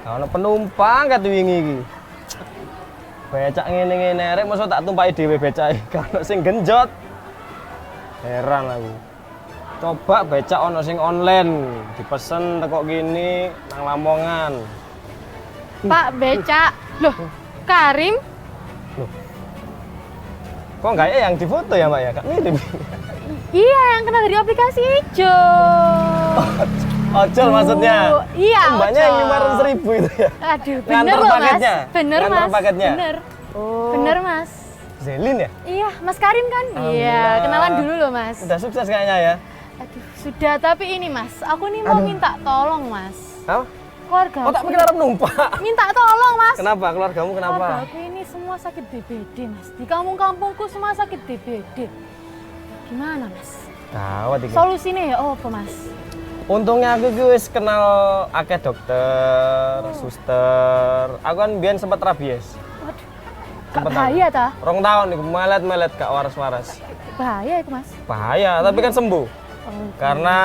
Ana penumpang kat wingi iki. Becak ngene-ngene rek mosok tak tumpaki dhewe becake. Kalau sing genjot. Heran aku. Coba becak ono sing online, dipesen teko gini nang Lamongan. Pak becak. Loh, Karim? Loh. Kok enggak ya yang difoto ya, Mbak ya? Kak mirip. Iya, yang kena dari aplikasi hijau. Ojol maksudnya? Iya, Mbaknya yang 500.000 itu ya? Aduh, bener Nganter loh, Mas. paketnya? Bener, Nganter Mas. paketnya? Bener. Oh. Bener, Mas. Zelin ya? Iya, Mas Karim kan? Iya, Alhamdulillah. kenalan dulu loh, Mas. Udah sukses kayaknya ya? Aduh, sudah, tapi ini, Mas. Aku nih mau minta tolong, Mas. Apa? Keluarga. Oh, tak pikir Arab numpak. Minta tolong, Mas. Kenapa? Keluargamu kenapa? Keluarga aku ini semua sakit DBD, Mas. Di kampung-kampungku semua sakit DBD. Gimana, Mas? Gawat iki. Solusinya ya apa, Mas? Untungnya aku iki wis kenal akeh dokter, suster. Aku kan biyen sempat rabies. Waduh. Gak Sempet bahaya ta? 2 tahun iku melet-melet gak waras-waras. Bahaya itu, Mas. Bahaya, tapi kan sembuh. Oh, Karena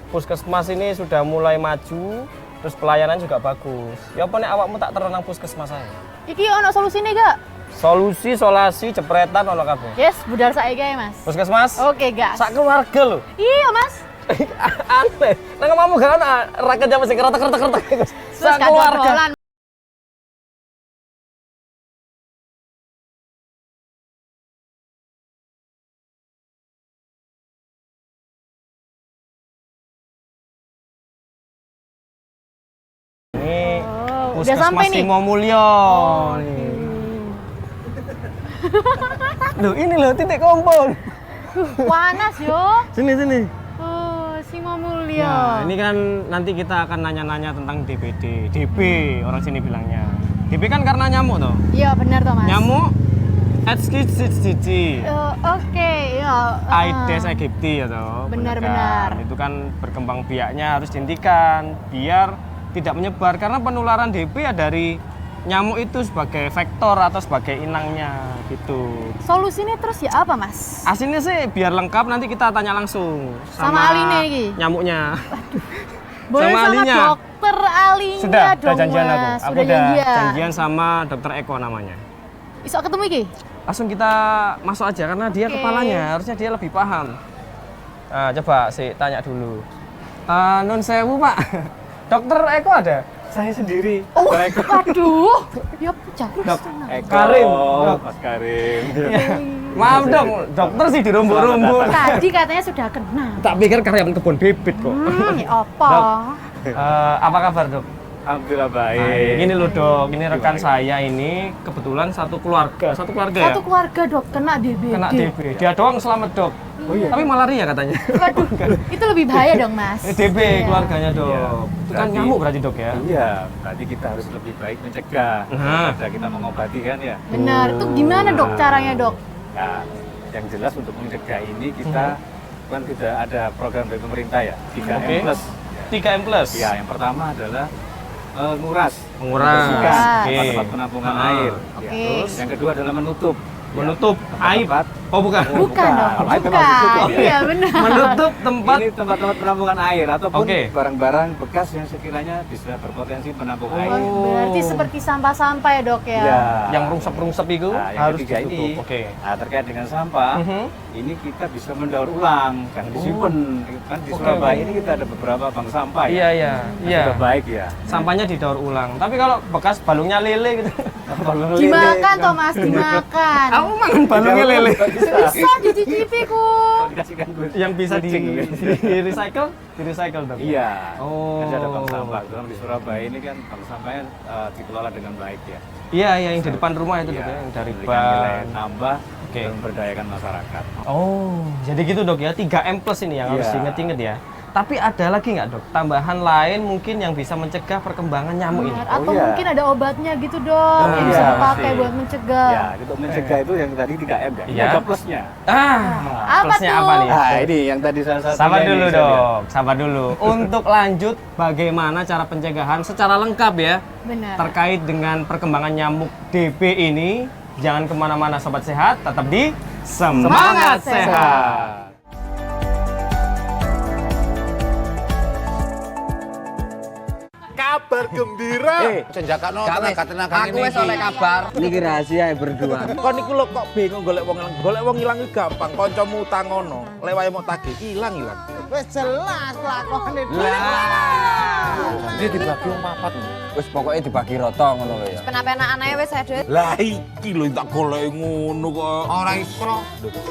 puskesmas ini sudah mulai maju, terus pelayanan juga bagus. Ya apa nek awakmu tak terenang puskesmas ae. iki ono solusine gak? Solusi, solasi, jepretan ono kabeh. Yes, budal saiki ae, Mas. Puskesmas? Oke, gas. Sak keluarga lho. Iya, Mas. Aneh. Nang omamu gak ono raket jaman sing kretek-kretek. Sak keluarga. Ini Oh, udah puskesmas sampai nih. Simo Mulyo. Nih. Loh, ini loh titik kumpul. Panas yo. Sini. Oh, Simo Mulyo. Ya, ini kan nanti kita akan nanya-nanya tentang DBD. DB orang sini bilangnya. DB kan karena nyamuk toh. Iya, benar toh, Mas. Nyamuk Aedes aegypti. Oke, ya. Aedes aegypti ya toh. Benar, kan? benar. Itu kan berkembang biaknya harus dihentikan biar tidak menyebar karena penularan DB ya dari nyamuk itu sebagai vektor atau sebagai inangnya gitu. Solusinya terus ya apa, Mas? Aslinya sih biar lengkap nanti kita tanya langsung Sama Aline iki? Nyamuknya. Boleh sama Alinya. dokter Alinya Sudah dong, janjian aku. Mas. Aku Udah udah janjian. janjian sama dokter Eko namanya. Bisa ketemu iki? Langsung kita masuk aja karena dia Oke. kepalanya harusnya dia lebih paham. Nah, coba sih tanya dulu. Nun sewu Pak, dokter Eko ada? Saya sendiri. Oh, Eko. aduh. Ya, jangan. Dok, Eko. Karim. Dok. Mas Karim. Maaf dong, dokter sih dirumbuk-rumbuk. Tadi katanya sudah kena. Tak pikir karyawan kebun bibit kok. Ya apa? Dok. Apa kabar dok? Alhamdulillah baik. Nah, gini loh dok, ini rekan saya ini kebetulan satu keluarga ya? Satu keluarga dok kena DBD. Kena DB. Dia doang selamat dok. Oh iya. Tapi malaria katanya. Waduh, itu lebih bahaya dong, Mas. DB Iya. keluarganya dok. Iya. Itu kan Berarti- nyamuk berarti dok ya? Iya, berarti kita harus lebih baik mencegah Nah. daripada kita mengobati kan ya. Benar. Itu gimana dok caranya dok? Nah, yang jelas untuk mencegah ini kita kan tidak ada program dari pemerintah ya, 3M Oke. plus. 3M plus. Ya, yang pertama adalah menguras, Menguras. membersihkan Oke. tempat-tempat penampungan Ah. air. Oke. Ya. Terus yang kedua adalah menutup. Menutup aib. Tempat- Oh bukan. Bukan dong. Aib memang Bukan. ditutup. Iya benar. Menutup tempat. Ini tempat-tempat penampungan air ataupun Oke. barang-barang bekas yang sekiranya bisa berpotensi menampung air. Oh. Berarti seperti sampah-sampah ya dok ya? Ya. Yang rungsep-rungsep itu Nah, yang harus ketiga ditutup. ini, Oke. nah, terkait dengan sampah, Mhm. ini kita bisa mendaur ulang, kan disimpan. Kan di Oke, Surabaya oke. ini kita ada beberapa bank sampah Iya ya. iya. Yang Iya. sudah baik ya. Sampahnya didaur ulang. Tapi kalau bekas balungnya lele gitu. Dimakan toh mas, dimakan. Aku makan balungnya lele. Bisa dicicipi ku. Dikasihkan kucing. Yang bisa di Kucing. recycle, di recycle dong. Iya. Oh. Kan ada bank sampah. Dalam di Surabaya ini kan bank sampahnya dikelola dengan baik ya. Iya iya yang di depan rumah itu dok ya, yang dari memberikan nilai bank. tambah Oke. dan memberdayakan masyarakat. Oh, jadi gitu dok ya, 3M plus ini yang harus Iya. diinget-inget ya. Tapi ada lagi nggak dok, tambahan lain mungkin yang bisa mencegah perkembangan nyamuk ini? Benar. Atau iya. mungkin ada obatnya gitu dok, yang bisa iya, dipakai pasti. buat mencegah. Ya, untuk mencegah itu yang tadi 3M ya. Ini Iya. ada plusnya. Apa plusnya tuh? apa nih? Nah, ini yang tadi salah satu. Sabar dulu dok, sabar dulu. Untuk lanjut, bagaimana cara pencegahan secara lengkap ya Benar. terkait dengan perkembangan nyamuk DB ini? Jangan kemana-mana sobat sehat, tetap di Semangat Sehat. 。 Sehat. 。 Sehat. kabar gembira. Senjakakno Gak wis, tenaga-tenaga aku wis oleh kabar. Niki rahasia berdua. Kon niku lho kok bingung golek wong ilang iki gampang. Kancamu utangono, lewae mau tagih ilang. Wis jelas lakone. Jadi dibagi wong papat. Wis pokoknya dibagi rata ngono lho ya. Penak-penakan ae wis Dut. Lah iki lho tak golek ngono kok. Ora iso.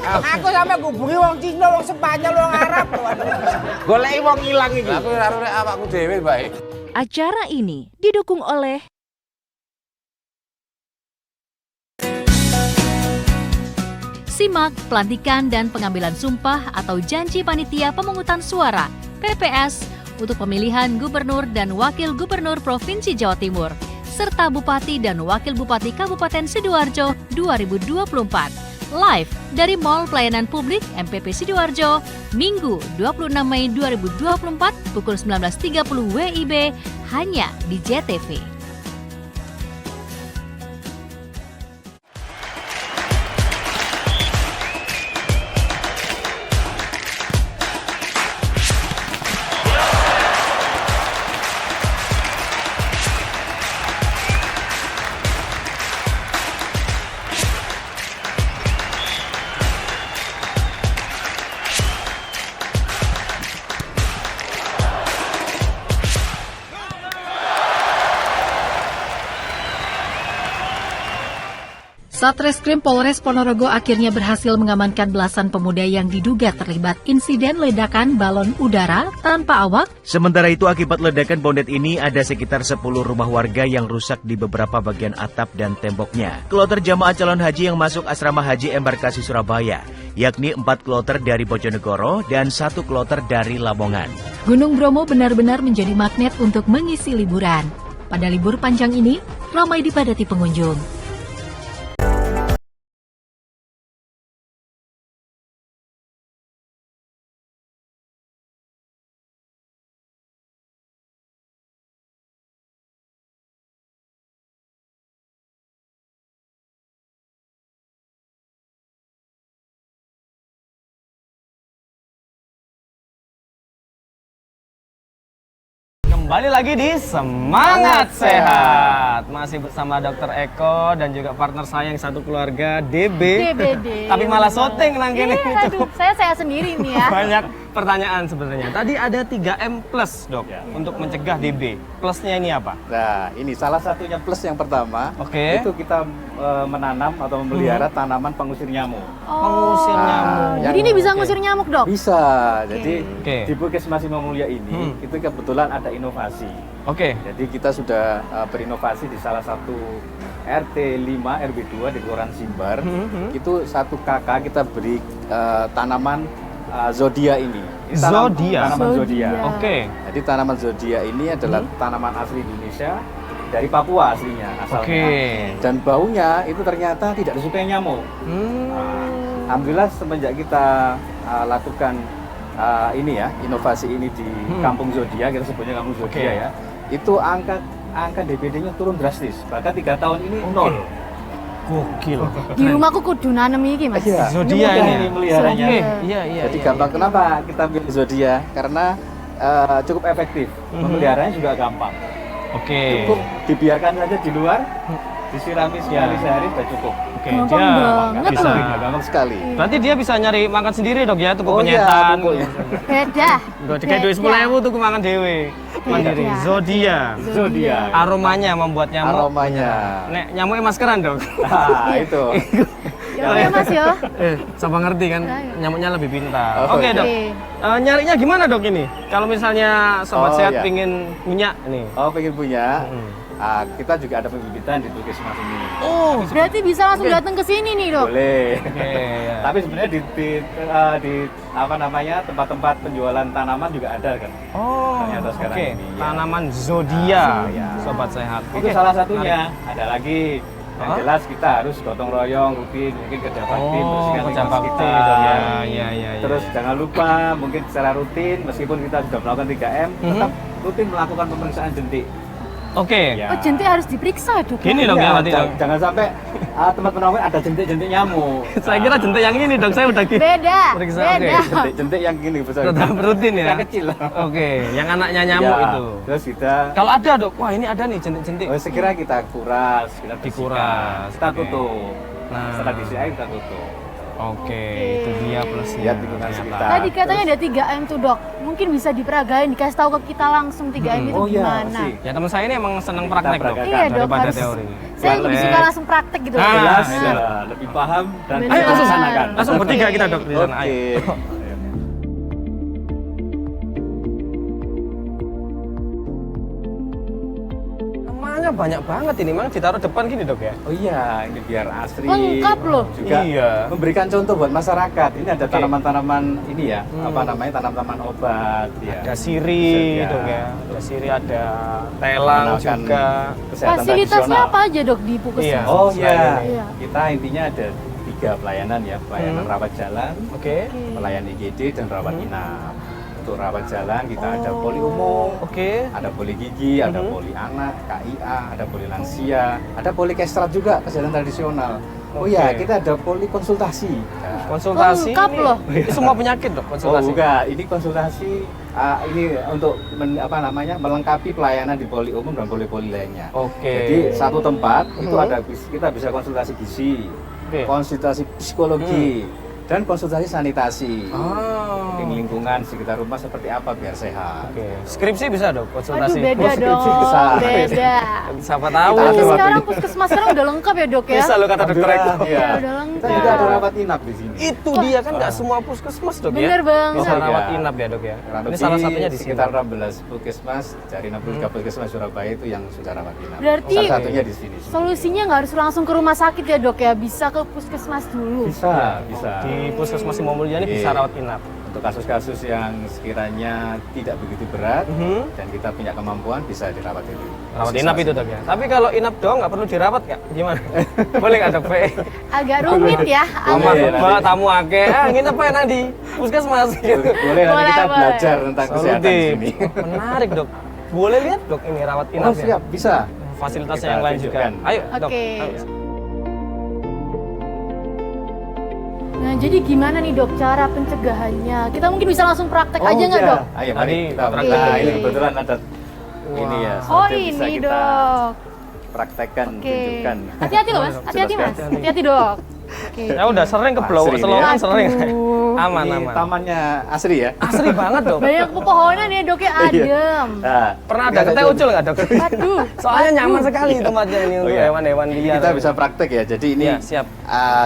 Aku sampe ngubungi wong Cina, wong Spanyol, wong Arab. Goleki wong ilang iki. Aku ora arep awakku dhewe bae. Acara ini didukung oleh Simak pelantikan dan pengambilan sumpah atau janji panitia pemungutan suara PPS untuk pemilihan gubernur dan wakil gubernur Provinsi Jawa Timur serta bupati dan wakil bupati Kabupaten Sidoarjo 2024. Live dari Mall Pelayanan Publik MPP Sidoarjo, Minggu 26 Mei 2024 pukul 19.30 WIB hanya di JTV. Satreskrim Polres Ponorogo akhirnya berhasil mengamankan belasan pemuda yang diduga terlibat insiden ledakan balon udara tanpa awak. Sementara itu akibat ledakan bondet ini ada sekitar 10 rumah warga yang rusak di beberapa bagian atap dan temboknya. Kloter jamaah calon haji yang masuk asrama haji embarkasi Surabaya, yakni 4 kloter dari Bojonegoro dan 1 kloter dari Lamongan. Gunung Bromo benar-benar menjadi magnet untuk mengisi liburan. Pada libur panjang ini, ramai dipadati pengunjung. Kembali lagi di Semangat Sehat. Masih bersama Dokter Eko dan juga partner saya yang satu keluarga DB. DBD. Tapi malah syuting nang kene. Iya, aduh, saya sendiri nih ya. Banyak pertanyaan sebenarnya. Tadi ada 3M plus, Dok, untuk mencegah DB. Plusnya ini apa? Nah, ini salah satunya plus yang pertama. Oke. Itu kita menanam atau memelihara tanaman pengusir nyamuk. Pengusir nyamuk. Jadi ini bisa ngusir nyamuk, Dok? Bisa. Jadi Oke. di Puskesmas Imam Mulia ini itu kebetulan ada inovasi. Oke. Jadi kita sudah berinovasi di salah satu RT 5 RW 2 di Kelurahan Simbar. Itu 1 KK kita beri tanaman zodia ini. Zodia? Tanaman zodia. Oke. Jadi tanaman zodia ini adalah tanaman asli Indonesia dari Papua aslinya asalnya. Oke. Dan baunya itu ternyata tidak disukai nyamuk. Alhamdulillah semenjak kita lakukan ini ya, inovasi ini di Kampung Zodia, kita sebutnya Kampung Zodia ya. Itu angka DBD-nya turun drastis. Bahkan 3 tahun ini 0. Gokil. Di rumahku kudu nanem iki, Mas. Iya, Zodia ini meliharanya. Iya. Jadi gampang. Kenapa kita pilih Zodia? Karena cukup efektif. Memeliharanya juga gampang. Oke. Cukup dibiarkan saja di luar, disirami sehari sudah cukup. Oke, Gampang dia banget bisa. loh. Gampang sekali. Berarti dia bisa nyari makan sendiri, Dok ya, tuku Oh iya, penyetan. pokoknya. Beda. Gue kayak duit 10.000 tuh mangan dewe. Mandiri. Beda. Zodia. Zodia. Aromanya membuat nyamuk. Aromanya. Nek nyamuknya maskeran, Dok. Nah, itu. Ya, Mas ya. Coba ngerti kan, nyamuknya lebih pintar. Oh, Oke, iya. Dok. Nyarinya gimana, Dok, ini? Kalau misalnya sobat Oh, sehat iya. pingin punya nih. Oh, pengen punya? Kita juga ada pembibitan di Puskesmas ini. Oh, berarti bisa langsung datang ke sini nih, Dok. Boleh. Oke, ya. Tapi sebenarnya di apa namanya tempat-tempat penjualan tanaman juga ada kan. Oh, Ternyata sekarang oke. ini, ya. Tanaman zodia, Iya. sobat sehat. Itu Oke, salah satunya. menarik. Ada lagi. Yang jelas kita harus gotong royong rutin, mungkin kerja bakti, Oh, bersihkan kerja lingkungan bakti, kita. Dok, ya. Iya. Terus jangan lupa mungkin secara rutin meskipun kita sudah melakukan 3M, tetap rutin melakukan pemeriksaan jentik. Oke. Ya. Oh, jentik harus diperiksa dok. Gini ya? dong ya Iya, berarti dok. jangan sampai tempat penampungan ada jentik-jentik nyamuk. Saya kira jentik yang ini dok, saya udah Beda, Periksa, beda. oke. Jentik-jentik yang gini besar. Tetap rutin ya. Yang kecil. Oke, yang anaknya nyamuk Ya, itu. Terus kita Kalau ada dok, wah ini ada nih jentik-jentik. segera kita kuras, kita bersihkan. Dikuras, kita oke. tutup. Nah. Setelah diisi air kita tutup. Oke, itu dia plusnya. Lihat lingkungan sekitar. Tadi katanya ada 3M tuh dok. Mungkin bisa diperagain, dikasih tahu ke kita langsung 3M itu Oh iya, gimana. pasti. Ya teman saya ini emang senang praktek dok, peragakan. Iya dok, daripada harus. teori. Saya lebih suka langsung praktek gitu. Ah, Jelas, iya. ya, lebih paham dan Benar. bisa Ayo langsung laksanakan. langsung bertiga kita dok di sana. Oke. Ayo. Namanya banyak banget ini, memang ditaruh depan gini dok ya. Oh iya, ini biar asri. Lengkap loh. Juga Iya. memberikan contoh buat masyarakat. Ini ada Oke. tanaman-tanaman ini ya, apa namanya, tanaman-tanaman obat. Ya. Ada siri Iya. dok ya, ada siri, ada telang Mengenalkan juga. kesehatan Fasilitasnya tradisional. apa aja dok di Puskesmas? Iya. Oh Selain iya, ini. kita intinya ada 3 pelayanan ya, pelayanan rawat jalan, Oke. pelayan IGD dan rawat inap. Untuk rawat jalan kita ada poli umum, Oke. ada poli gigi, ada poli anak, KIA, ada poli lansia, ada poli kestrat juga, kesehatan tradisional. Oh iya, Oke. kita ada poli konsultasi. Nah, Konsultasi Lengkap ini, loh. ini semua penyakit dok oh konsultasi. enggak, ini konsultasi ini untuk melengkapi pelayanan di poli umum dan poli-poli lainnya. Oke. Jadi satu tempat itu ada kita bisa konsultasi gizi, Oke. konsultasi psikologi, dan konsultasi sanitasi. Ah. Lingkungan sekitar rumah seperti apa biar sehat. Oke. Skripsi bisa dok Aduh konsultasi. beda Oh, skripsi dong, bisa. beda. Siapa tahu. Kita Tapi ada sekarang waktunya. Puskesmas sekarang udah lengkap ya dok ya? Bisa lo kata dokter Eko. Alhamdulillah, iya. Udah Kita lengkap. juga ada rawat inap di sini. Itu dia kan nggak semua puskesmas dok ya. Bener banget. Bisa rawat Iya. inap ya dok ya. Kurang Ini lebih salah satunya di sini. sekitar 16 puskesmas dari 63 puskesmas Surabaya itu yang sudah rawat inap. Berarti Salah satunya di sini. solusinya nggak harus langsung ke rumah sakit ya dok ya? Bisa ke puskesmas dulu. Bisa, bisa. Di puskesmas Imam Mulyani Iya. bisa rawat inap. Untuk kasus-kasus yang sekiranya tidak begitu berat dan kita punya kemampuan bisa dirawat itu. Rawat inap itu dok ya. Tapi kalau inap doang nggak perlu dirawat nggak? Gimana? Boleh nggak dok? Agak rumit ya. Sama Boleh, nanti. mbak tamu ake, nginep ya nang di puskesmas gitu. Boleh nanti Boleh, kita boleh. belajar tentang kesehatan di Solutif. sini. Menarik dok. Boleh lihat dok ini rawat inap Oh siap, bisa. Fasilitasnya Kita yang lain juga. tunjukkan. Ayo dok. Oke. Ayo. Nah jadi gimana nih dok cara pencegahannya? Kita mungkin bisa langsung praktek Oh, aja nggak iya. dok? Ayo Tadi mari kita praktek Nah, tadi. ini kebetulan ada ini ya. Oh sudah bisa ini kita dok. praktekkan, Oke. tunjukkan. Hati-hati loh mas, hati-hati mas, Hati-hati. hati-hati dok. Oke. Ya udah sering ke blow, Asri selongan nih. sering. Aduh. Aman Ini aman. tamannya asri ya. Asri banget dok. Banyak pepohonan ya dok ya, adem. Nah, Pernah ada keteh ucul nggak dok? Waduh. Soalnya nyaman sekali tempatnya ini untuk iya. hewan-hewan liar. Kita bisa praktek ya. Jadi ini Iya, siap.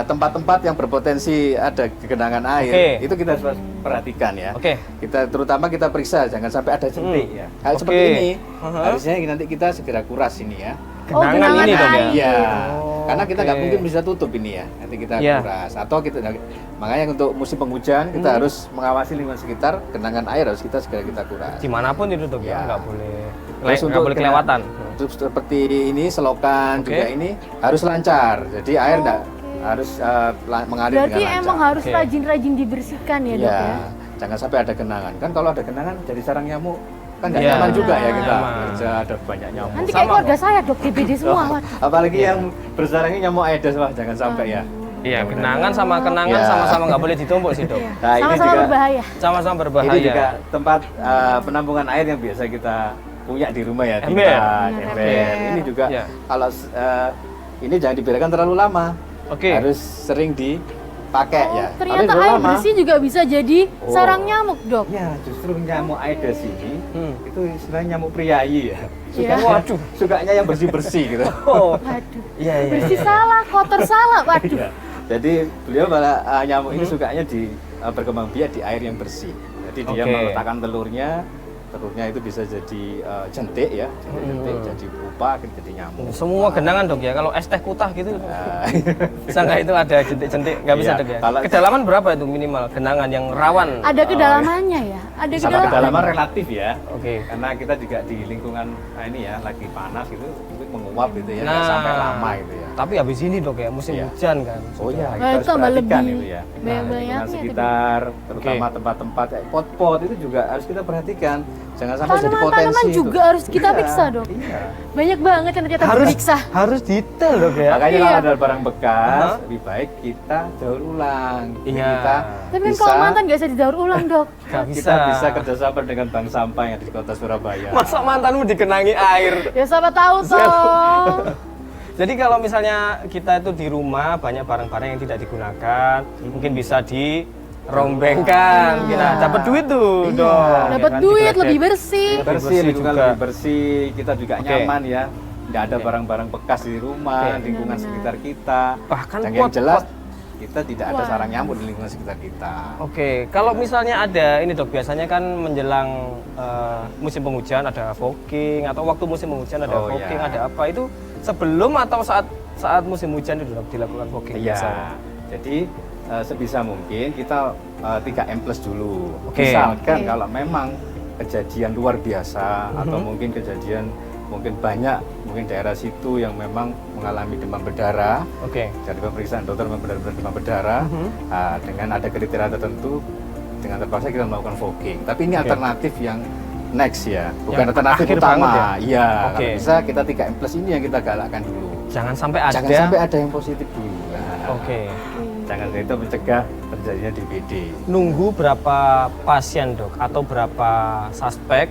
tempat-tempat yang berpotensi ada genangan air, Oke. itu kita harus perhatikan ya. Oke. Kita terutama kita periksa jangan sampai ada jentik ya. Hal Oke. seperti ini Aha. harusnya nanti kita segera kuras ini ya. Oh, Genangan ini dok ya. air. Iya. Oh, Karena kita nggak oke. mungkin bisa tutup ini ya. Nanti kita Iya. kuras atau kita makanya untuk musim penghujan kita harus mengawasi lingkungan sekitar, genangan air harus kita segera kita kuras. Dimanapun itu dok ya, Ya. nggak boleh Terus nggak boleh kelewatan. Untuk seperti ini selokan Oke. juga ini harus lancar. Jadi air nggak harus mengalir Berarti dengan lancar. emang harus Oke. rajin-rajin dibersihkan ya dok Iya. ya? Jangan sampai ada genangan. Kan kalau ada genangan jadi sarang nyamuk kan nggak Iya. nyaman juga ya kita Nyaman. kerja ada banyak nyamuk. Nanti kayak Sama keluarga saya dok, DBD semua. Waduh. Apalagi yang bersarangnya nyamuk Aedes, wah jangan sampai ya. Iya, genangan sama kenangan Iya. sama-sama nggak boleh ditumpuk sih dok. Iya. Nah, ini Sama-sama juga- berbahaya. Sama-sama berbahaya. Ini juga tempat penampungan air yang biasa kita punya di rumah ya, Ember. timah, Benar, ember. ember. Ini juga Iya. kalau ini jangan dibiarkan terlalu lama. Oke. Harus sering dipakai Oh, ya. ternyata Kalau air terlalu lama, bersih juga bisa jadi Oh. sarang nyamuk dok. ya justru nyamuk Aedes ini itu istilahnya nyamuk priayi ya. Iya. Waduh. Sukanya yang bersih-bersih gitu. Oh. Waduh. Iya iya. Bersih salah, kotor salah. Waduh. Iya. Jadi beliau malah nyamuk ini sukanya di berkembang biak di air yang bersih. Jadi dia Oke. meletakkan telurnya itu bisa jadi jentik ya, jentik, jadi pupa, jadi nyamuk. Semua genangan dok ya. Kalau es teh kutah gitu, Nah, bisa nggak itu ada jentik-jentik? Nggak bisa Iya, dok ya. kalau- Kedalaman berapa itu minimal genangan yang rawan? Ada kedalamannya ya? Ada sama kedalaman relatif ya. Oke. Karena kita juga di lingkungan ini ya lagi panas gitu, itu menguap gitu ya, nggak Nah, sampai lama gitu ya. Tapi habis ini dok ya, musim Iya. hujan kan. Oh iya, Nah, kita harus itu tambah perhatikan lebih itu ya. banyak-banyaknya Lingkungan itu, sekitar, terutama Oke. tempat-tempat pot-pot itu juga harus kita perhatikan. Jangan sampai jadi potensi. Tanaman-tanaman itu. juga harus kita Iya, periksa dok. Iya. Banyak banget yang ternyata Harus diperiksa. harus detail dok ya. Makanya Iya. kalau ada barang bekas, Hah? lebih baik kita daur ulang. Iya. Kita Tapi kan kalau mantan nggak bisa didaur ulang dok. Gak kita bisa kerjasama dengan bank sampah yang di kota Surabaya. Masa mantanmu dikenangi air? Ya siapa tahu toh. Jadi kalau misalnya kita itu di rumah banyak barang-barang yang tidak digunakan, mungkin bisa dirombengkan. Iya. Nah, dapat duit tuh, Iya. dong. Dapat Ya kan, duit digledek. lebih bersih. bersih, bersih lingkungan juga. lebih bersih, kita juga Oke. nyaman ya. Nggak ada Oke. barang-barang bekas di rumah, Oke. lingkungan Benar-benar. sekitar kita. Bahkan Dan yang pot-pot. jelas kita tidak ada Wah. sarang nyamuk di lingkungan sekitar kita. Oke, kalau misalnya ada ini dok, biasanya kan menjelang musim penghujan ada fogging atau waktu musim penghujan ada Oh, fogging, iya. ada apa itu sebelum atau saat musim hujan itu dok dilakukan fogging? biasanya? Iya. Jadi sebisa mungkin kita 3M plus dulu. Oke. Misalkan Oke. kalau memang kejadian luar biasa atau Mhm. mungkin kejadian mungkin banyak mungkin daerah situ yang memang mengalami demam berdarah. Oke. Dari pemeriksaan dokter memang benar-benar demam berdarah. Mhm. Dengan ada kriteria tertentu, dengan terpaksa kita melakukan fogging. Tapi ini Oke. alternatif yang next ya, bukan Yang alternatif akhir utama. banget ya? Iya, Oke. kalau bisa kita 3M plus ini yang kita galakkan dulu. Jangan sampai ada. Jangan sampai ada yang positif dulu. Nah, Oke. Jangan itu mencegah terjadinya DBD. Nunggu berapa pasien dok atau berapa suspek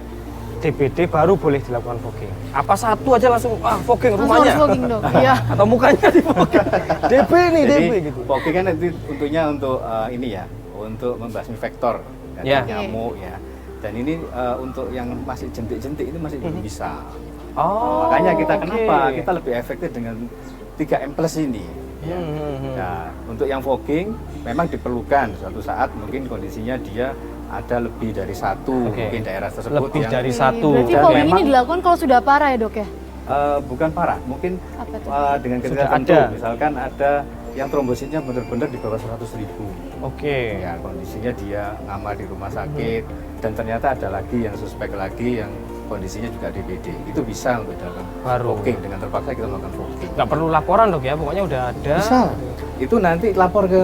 DBD baru boleh dilakukan fogging? Apa satu aja langsung fogging Langsung rumahnya? harus fogging dok. Iya. Atau mukanya di fogging? DB nih, Jadi DB gitu. fogging kan nanti tentunya untuk ini ya, untuk membasmi vektor dari Ya. nyamuk ya. Dan ini untuk yang masih jentik-jentik itu masih belum bisa. Oh, Makanya kita oke. kenapa kita lebih efektif dengan 3M plus ini. Ya. Nah, untuk yang fogging memang diperlukan suatu saat mungkin kondisinya dia ada lebih dari satu Oke. mungkin daerah tersebut Lebih yang dari satu. Berarti Dan fogging ini memang- dilakukan kalau sudah parah ya dok ya? bukan parah, mungkin Apa tuh? dengan kriteria Sudah tertentu. ada. Misalkan ada yang trombositnya benar-benar di bawah 100.000. Oke. Ya, kondisinya dia ngamar di rumah sakit dan ternyata ada lagi yang suspek lagi yang kondisinya juga DBD. Itu bisa untuk dilakukan Baru. fogging, dengan terpaksa kita melakukan fogging. Nggak perlu laporan dok ya, pokoknya udah ada. Bisa. Itu nanti lapor ke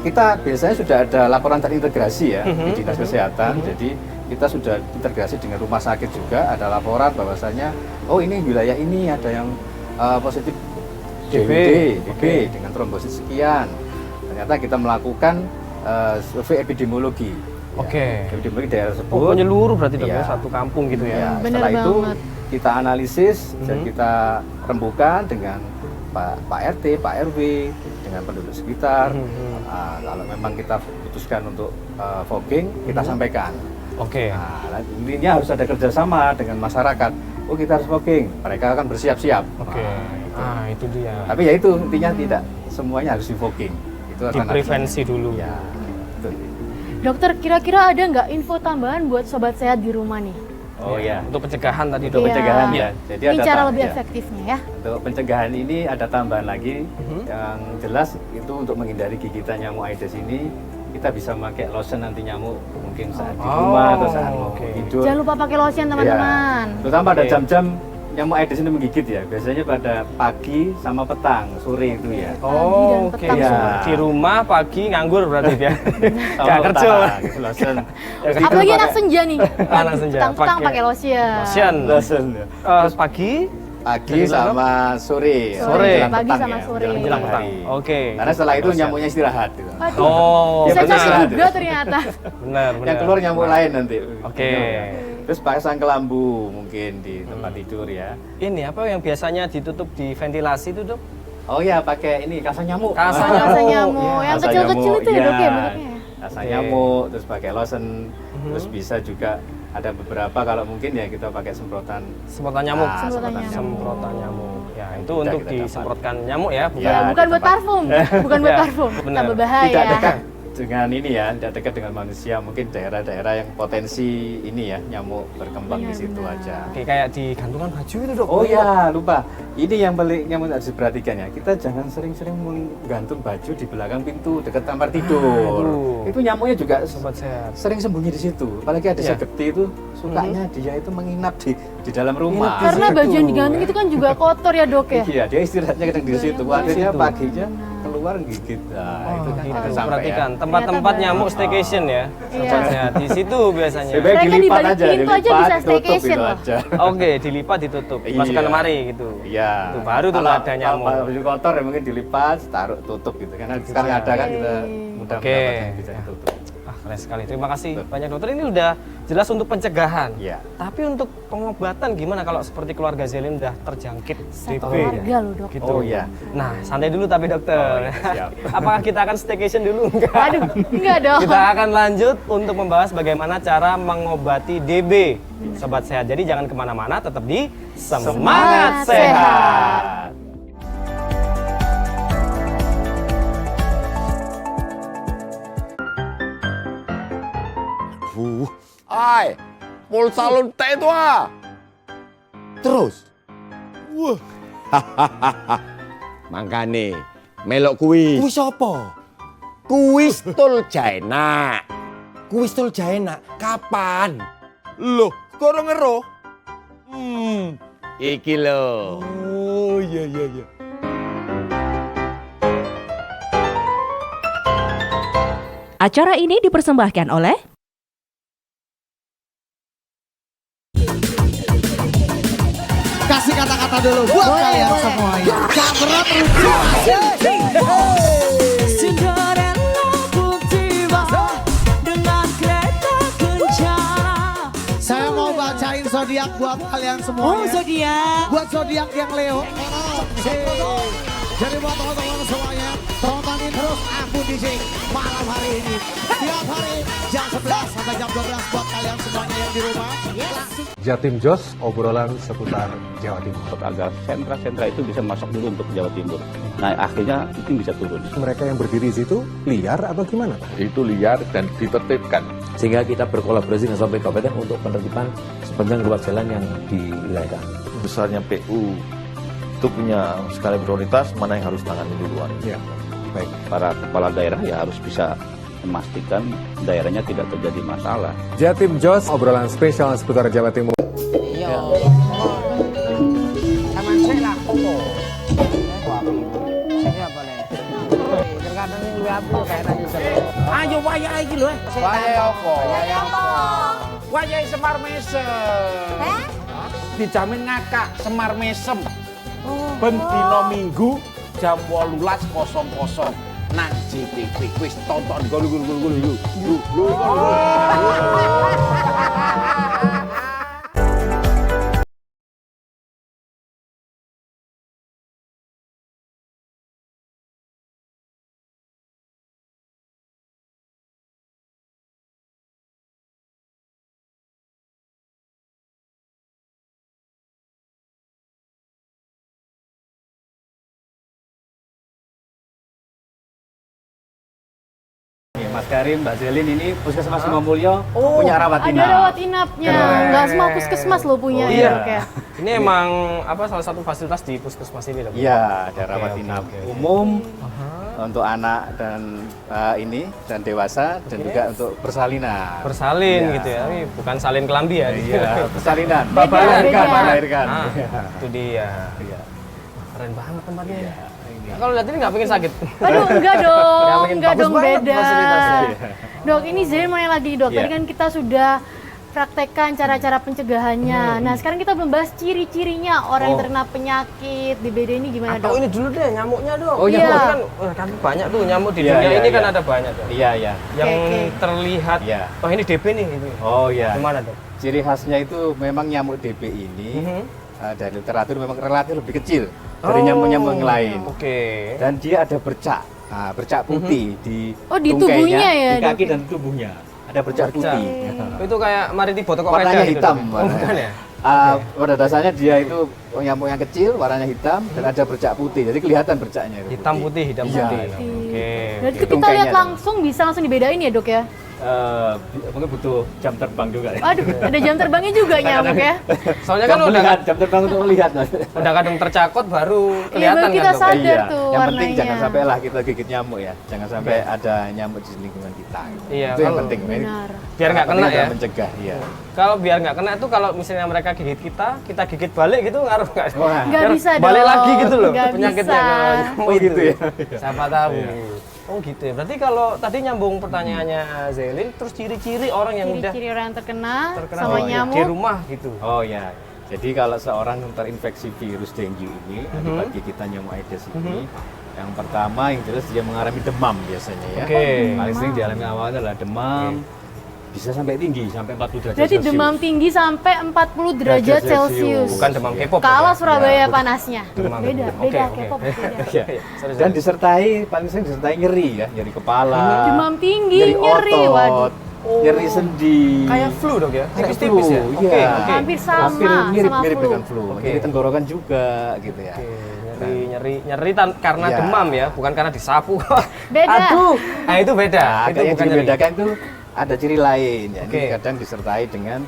kita biasanya sudah ada laporan terintegrasi ya di Dinas Kesehatan. Jadi kita sudah integrasi dengan rumah sakit juga, ada laporan bahwasanya oh ini wilayah ini ada yang positif DB. DBD Oke. dengan trombosit sekian. Ternyata kita melakukan survei epidemiologi. Oke. Epidemiologi daerah tersebut. Oh, menyeluruh berarti dok Iya. ya, satu kampung gitu Ya, ya. Bener setelah itu banget. kita analisis dan Mhm. kita rembukan dengan Pak RT, Pak RW, dengan penduduk sekitar. Mhm. Kalau memang kita putuskan untuk fogging, kita Mhm. sampaikan. Oke. Nah, intinya harus ada kerjasama dengan masyarakat. Oh kita harus fogging, mereka akan bersiap-siap. Oke. Nah, Itu dia. tapi ya itu intinya tidak semuanya harus di fogging. Itu alternatifnya. Diprevensi dulu. Ya, betul. Dokter, kira-kira ada nggak info tambahan buat sobat sehat di rumah nih? Oh ya. Untuk pencegahan tadi Untuk dok. Iya. pencegahan ya. Jadi Ini ada cara tahap, lebih ya. efektifnya ya. Untuk pencegahan ini ada tambahan lagi Mhm. yang jelas itu untuk menghindari gigitan nyamuk Aedes ini kita bisa pakai lotion anti nyamuk mungkin saat di rumah atau saat mau oke. tidur. Jangan lupa pakai lotion teman-teman. Ya. Terutama pada Oke. jam-jam nyamuk Aedes ini menggigit ya. Biasanya pada pagi sama petang, sore itu ya. Oh, Pagi oke. dan petang. Ya. Di rumah pagi nganggur berarti dia. Sama Gak kerja. petang, gitu, lotion. Terus itu Apalagi anak pakai senja nih. Anak senja, Petang-petang pakai pakai lotion. Lotion. lotion ya. Pagi, Pagi Jadi sama sore. Sore. Menjelang Pagi petang sama ya, sore. menjelang petang. hari. Oke. Karena setelah itu Lotion. nyamuknya istirahat gitu. Aduh, Oh, Ya, saya benar. capek juga ternyata. benar, benar. Yang keluar nyamuk lain nanti. Oke. Terus pasang kelambu mungkin di tempat tidur ya. Ini apa yang biasanya ditutup di ventilasi itu dok? Oh ya pakai ini kasang nyamuk. Kasang Rasa nyamuk. nyamuk. Iya, Yang Kasang kecil-kecil nyamuk, itu ya dok ya iya. bentuknya. Kasang Oke. nyamuk, terus pakai lotion, Mhm. terus bisa juga ada beberapa kalau mungkin ya kita pakai semprotan. Semprotan nyamuk. Ah, Semprotan nyamuk. Semprotan nyamuk. Ya, itu Mudah untuk kita dapat. disemprotkan nyamuk ya, bukan. Ya, Ya, bukan di buat tempat. parfum. Bukan buat Ya, parfum. benar. Tambah bahaya. Tidak dekat, dengan ini ya, tidak dekat dengan manusia, mungkin daerah-daerah yang potensi ini ya nyamuk berkembang di situ aja. Oke, kayak di gantungan baju itu dok. Oh ya, lupa. Ini yang paling nyamuk harus diperhatikan ya. Kita jangan sering-sering menggantung baju di belakang pintu dekat kamar tidur. Itu nyamuknya juga Sobat Sehat. sering sembunyi di situ. Apalagi ada seketi itu sukanya dia itu menginap di dalam rumah. Karena baju yang digantung itu kan juga kotor ya dok ya. Iya, dia istirahatnya kadang di situ. Akhirnya paginya keluar gigit. Nah, itu kan Gitu. kesampean. Perhatikan tempat-tempat nyamuk staycation ya. Sobat Sehat. Di situ biasanya. Sebaiknya Mereka dilipat dibalik aja, pintu aja dilipat, bisa ditutup staycation gitu loh. aja. Oke, dilipat ditutup, masukkan Iya. lemari gitu. Iya. Itu baru tuh nggak ada nyamuk. Kalau baju kotor ya mungkin dilipat, taruh tutup gitu. Karena sekarang ada kan kita mudah Oke. mendapatkan yang bisa ditutup. Keren sekali. Terima kasih banyak dokter. Ini udah jelas untuk pencegahan. Iya. Tapi untuk pengobatan gimana kalau seperti keluarga Zelin udah terjangkit DP? Keluarga loh dok. Gitu. Oh iya. Nah, santai dulu tapi dokter. Oh, iya, siap. Apakah kita akan staycation dulu? Enggak. Aduh, enggak dong. Kita akan lanjut untuk membahas bagaimana cara mengobati DB. Sobat Sehat. Jadi jangan kemana-mana, tetap di Semangat Sehat. Ai, pul salon teh itu ah. Terus. Wah. Mangkane melok kuis. Kuis apa? Kuis Tul Jaena. Kuis Tul Jaena kapan? Loh, gorong ngero. Iki lho. Oh iya iya iya. Acara ini dipersembahkan oleh Kasih kata-kata dulu buat kalian semuanya. Gak berat Saya mau bacain zodiak buat kalian semuanya. Oh, zodiak. Buat zodiak yang Leo. Jadi buat teman-teman semuanya, tontonin terus aku DJ malam hari ini. Tiap hari jam 11 sampai jam 12 buat kalian semuanya yang di rumah. Jatim Jos, obrolan seputar Jawa Timur. Agar sentra-sentra itu bisa masuk dulu untuk Jawa Timur. Nah akhirnya itu bisa turun. Mereka yang berdiri di situ liar atau gimana? Itu liar dan ditertibkan. Sehingga kita berkolaborasi dengan sampai kabupaten untuk penertiban sepanjang ruas jalan yang di wilayah. Besarnya PU itu punya skala prioritas mana yang harus tangani duluan. Ya, baik. Para kepala daerah ya harus bisa memastikan daerahnya tidak terjadi masalah. Jatim Jos, obrolan spesial seputar Jawa Timur. Iya. Taman lah. Siapa nih? Terkadang yang lu apa kayak tadi sering. Ayo wayah iki lho. Wayah apa? Wayah Semar Mesem. Dijamin ngakak Semar Mesem. Ben dina Minggu jam 18.00 nang JTV. Wis tonton gulu. Mas Karim, Mbak Zelin ini Puskesmas Sumomulyo punya rawat inap. Ada rawat inapnya. Enggak semua puskesmas loh punya ya, dok ya. Ini emang apa salah satu fasilitas di puskesmas ini dok? Iya, ada rawat Oke, inap oke. umum untuk anak dan ini dan dewasa dan juga untuk persalinan. Bersalin Iya. gitu ya, tapi bukan salin kelambi ya. Iya, persalinan. Beda, beda. Melahirkan. Ah, Iya. itu dia. Iya. Keren banget tempatnya. Kalau lihat ini nggak pengen sakit. Aduh, enggak dong. pengen Enggak bagus dong, banget beda. fasilitasnya. Dok, ini Zelin mau yang lagi, Dok. Tadi Iya. kan kita sudah praktekkan cara-cara pencegahannya. Nah, sekarang kita belum bahas ciri-cirinya orang yang terkena penyakit DBD ini gimana, Atau Dok? ini dulu deh nyamuknya dong. Oh, iya. Kan, kan banyak tuh nyamuk di Iya, dunia iya, ini iya. kan ada banyak tuh. Iya, iya. Yang Oke. terlihat, Iya. oh ini DB nih. Ini. Oh iya. Gimana dok? Ciri khasnya itu memang nyamuk DB ini dari literatur memang relatif lebih kecil dari nyamuk-nyamuk yang lain. Oke. Dan dia ada bercak, bercak putih di Oh, di tungkainya, tubuhnya ya, di kaki Dok? dan tubuhnya ada bercak putih. Itu kayak mariti botok Warnanya gitu, hitam, Dok? Oh, warnanya. bukan ya? Pada dasarnya dia itu nyamuk yang kecil, warnanya hitam dan ada bercak putih. Jadi kelihatan bercaknya. Itu Hitam putih, hitam Iya. putih. Oke. Berarti kita lihat langsung bisa langsung dibedain ya dok ya? Mungkin butuh jam terbang juga ya. Aduh, ada jam terbangnya juga nyamuk ya? Soalnya kan udah melihat, jam terbang untuk melihat. udah kadang tercakot baru Iya, kelihatan baru kita kan, Dok? sadar tuh Yang penting warnanya. jangan sampai lah kita gigit nyamuk ya. Jangan sampai ada nyamuk di lingkungan kita. Iya, Itu yang kalau- penting. Benar. Biar nggak kena ya. Mencegah, iya. Kalau biar nggak kena itu kalau misalnya mereka gigit kita gigit balik gitu ngaruh nggak? Wah. Nggak Biar bisa balik dong. lagi gitu loh Nggak penyakitnya bisa. kalau nyamuk Oh, gitu ya? Siapa tahu. Iya. Oh gitu ya. Berarti kalau tadi nyambung pertanyaannya Zelin, terus ciri-ciri orang yang udah Ciri-ciri orang yang terkena terkena sama di nyamuk. rumah gitu. Oh ya. Jadi kalau seorang terinfeksi virus dengue ini, akibat gigitan nyamuk Aedes ini, yang pertama yang jelas dia mengalami demam biasanya ya. Oke. Paling sering dialami awalnya adalah demam, bisa sampai tinggi, sampai 40 derajat Berarti Celcius. demam tinggi sampai 40 derajat Celcius. Bukan demam K-pop. Kalah ya? Surabaya panasnya. Demam. Beda, Oke, beda oke. K-pop beda. Ya. Dan disertai, paling sering disertai nyeri ya, nyeri kepala, Demam tinggi, nyeri nyeri, otot, waduh. nyeri sendi. Kayak flu dok ya? Kayak Tipis-tipis flu, ya? iya. Oke, oke. Hampir sama, Hampir sama mirip-mirip flu. dengan flu. Oke. Nyeri tenggorokan juga gitu ya. Oke, nyeri karena Iya. demam ya, bukan karena disapu. Beda. Aduh, nah itu beda. Nah, itu yang bukan nyeri. dibedakan itu ada ciri lain. Ya. Oke. Ini kadang disertai dengan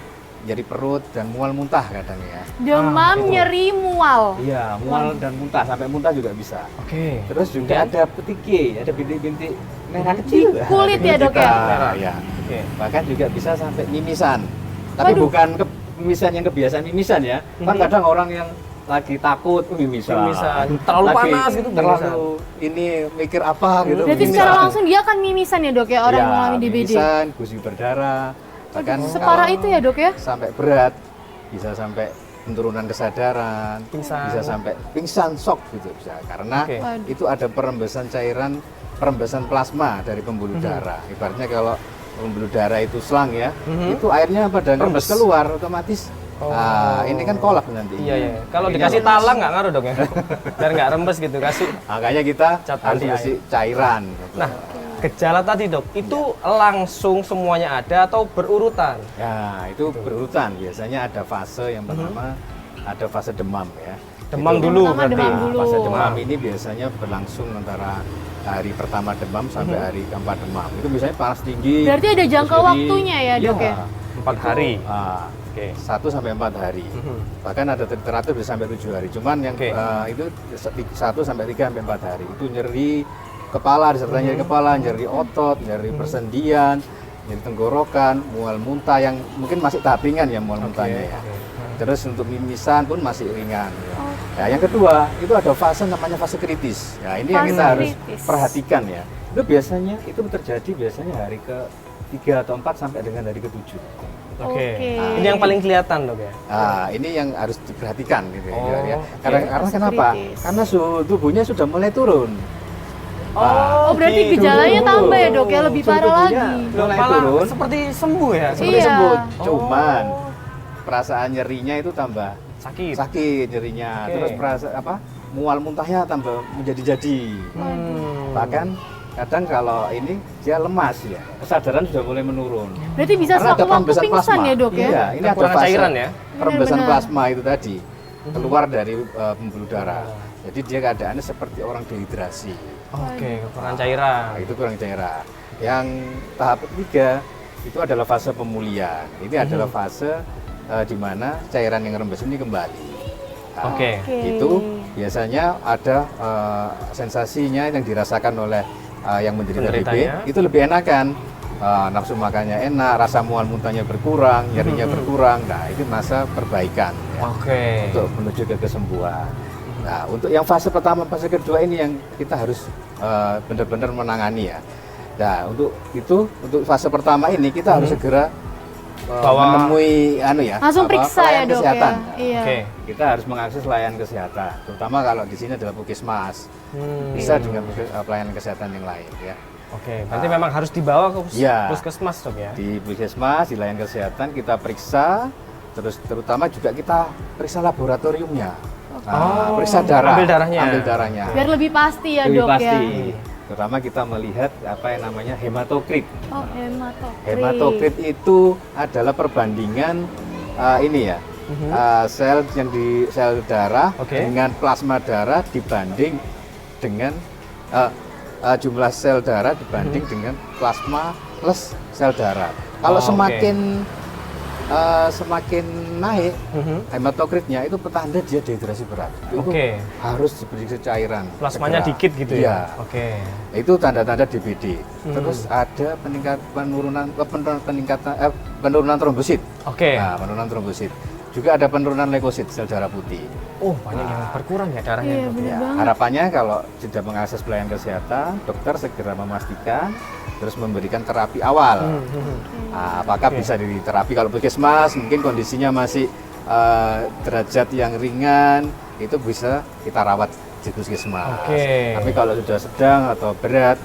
nyeri perut dan mual muntah kadang ya. Demam, gitu. nyeri, mual. Iya, mual dan muntah sampai muntah juga bisa. Oke. Terus juga ada petike, ada bintik-bintik merah kecil. kulit ya, Dok, ya? Merah, ya. Oke. Bahkan juga bisa sampai mimisan. Tapi Waduh. bukan mimisan yang kebiasaan mimisan ya. Kan kadang orang yang lagi takut mimisan. Mimisan. Terlalu Lagi panas gitu, terlalu ini mikir apa gitu. Berarti mimisan. secara langsung dia akan mimisan ya dok ya orang yang mengalami DBD. Mimisan, gusi berdarah. Bahkan Separah kalau itu ya dok ya? sampai berat, bisa sampai penurunan kesadaran, Pingsan. bisa sampai pingsan, shock gitu bisa. Karena Oke. Waduh. itu ada perembesan cairan, perembesan plasma dari pembuluh darah. Ibaratnya kalau pembuluh darah itu selang ya, itu airnya pada Rembes. rembes keluar otomatis. Ini kan kolap nanti. Iya, iya. Kalau Ini dikasih rembes. talang nggak ngaruh dok ya? Biar nggak rembes gitu, kasih. Makanya kita Cat harus anti kasih cairan. gitu. Nah, gejala tadi dok, itu langsung semuanya ada atau berurutan? Ya, itu berurutan. Biasanya ada fase yang pertama, ada fase demam ya. Demam Itu- dulu Pertama berarti. demam dulu. Fase demam ini biasanya berlangsung antara hari pertama demam sampai hari keempat demam. Itu biasanya panas tinggi. Berarti ada jangka terus jadi- waktunya ya, Dok, ya? 4 hari. Oke. Oke. 1 sampai 4 hari. Bahkan ada teratur bisa sampai 7 hari. Cuman yang Oke. itu 1 sampai 3 sampai 4 hari. Itu nyeri kepala, disertai nyeri kepala, nyeri otot, nyeri persendian, nyeri tenggorokan, mual muntah yang mungkin masih tahap ringan ya mual muntahnya ya. Terus untuk mimisan pun masih ringan. Ya. Ya, yang kedua itu ada fase namanya fase kritis. Ya, ini yang Fase kita harus kritis. perhatikan ya. Itu biasanya itu terjadi biasanya hari ke-3 atau 4 sampai dengan hari ke-7. Oke. Oke. Ini yang paling kelihatan dok ya? Nah, ini yang harus diperhatikan gitu ya. Oh, ya. oke. Karena Fase kenapa? kritis. Karena suhu tubuhnya sudah mulai turun. Oh berarti gitu. gejalanya tambah ya dok ya lebih Suhu parah tubuhnya lagi. mulai Malah turun. seperti sembuh ya? Seperti Iya. sembuh. Oh. Cuman perasaan nyerinya itu tambah Sakit. sakit nyerinya. Oke. Terus mual muntahnya tambah menjadi-jadi. Bahkan kadang kalau ini dia lemas ya. Kesadaran sudah mulai menurun. Berarti bisa Karena ada sewaktu-waktu perembesan pingsan plasma. ya dok ya? Iya, ini ada Kekurangan fase cairan ya? perembesan Benar-benar. plasma itu tadi keluar dari pembuluh darah. Jadi dia keadaannya seperti orang dehidrasi. Oke, kekurangan cairan. Nah, itu kurang cairan. Yang tahap ketiga itu adalah fase pemulihan. Ini adalah fase di mana cairan yang rembes ini kembali. Nah, Oke. Itu biasanya ada sensasinya yang dirasakan oleh yang menderita DB. Penderitanya. Itu lebih enakan. Nafsu makannya enak, rasa mual muntahnya berkurang, nyerinya berkurang. Nah, itu masa perbaikan ya, Oke. untuk menuju ke kesembuhan. Nah, untuk yang fase pertama, fase kedua ini yang kita harus benar-benar menangani ya. Nah, untuk fase pertama ini kita harus segera menemui Langsung periksa ya pelayanan dok kesehatan. ya? Iya. Oke. Kita harus mengakses layanan kesehatan, terutama kalau di sini adalah puskesmas. Bisa dengan pelayanan kesehatan yang lain ya. Oke, berarti memang harus dibawa ke Iya. puskesmas dok ya? Di puskesmas, di layanan kesehatan kita periksa, terus terutama juga kita periksa laboratoriumnya. Periksa darah, ambil darahnya. ambil darahnya. Biar lebih pasti ya Lebih dok pasti. ya? Terutama kita melihat apa yang namanya hematokrit. Oh hematokrit. Hematokrit itu adalah perbandingan ini ya, sel yang di sel darah Oke. dengan plasma darah dibanding dengan jumlah sel darah dibanding dengan plasma plus sel darah. Kalau semakin naik hematokritnya, itu petanda dia dehidrasi berat. Itu harus diberi cairan. Plasmanya segera. dikit gitu Iya. ya. Oke. Itu tanda-tanda DBD. Terus ada penurunan trombosit. Oke. Nah, penurunan trombosit. Juga ada penurunan leukosit, sel darah putih. Oh, banyak yang berkurang ya darahnya. Iya, bener Ya, banget. harapannya kalau sudah mengakses pelayanan kesehatan, dokter segera memastikan terus memberikan terapi awal. Nah, apakah bisa diterapi kalau puskesmas mungkin kondisinya masih derajat yang ringan, itu bisa kita rawat di puskesmas. Tapi kalau sudah sedang atau berat,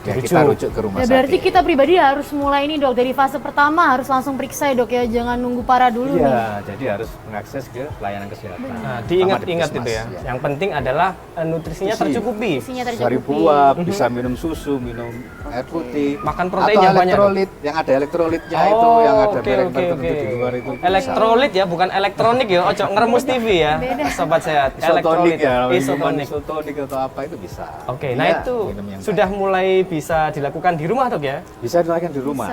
ya kita rujuk ke rumah Ya sakit. berarti kita pribadi harus mulai ini dok, dari fase pertama harus langsung periksa ya dok ya, jangan nunggu parah dulu nih. Iya, jadi harus mengakses ke pelayanan kesehatan. Nah, diingat-ingat itu ya. Yang penting adalah nutrisinya tercukupi. Sari buah, bisa minum susu, minum air putih, makan protein atau yang banyak. elektrolit, yang ada elektrolitnya itu, yang ada merek tertentu di luar itu. Elektrolit ya, bukan elektronik ya. Ojo ngeremus TV ya. Sobat sehat. Isotonik ya, Isotonik. isotonik atau apa itu bisa. Oke, Ya, nah itu minum yang sudah mulai bisa dilakukan di rumah dok ya? bisa dilakukan di rumah.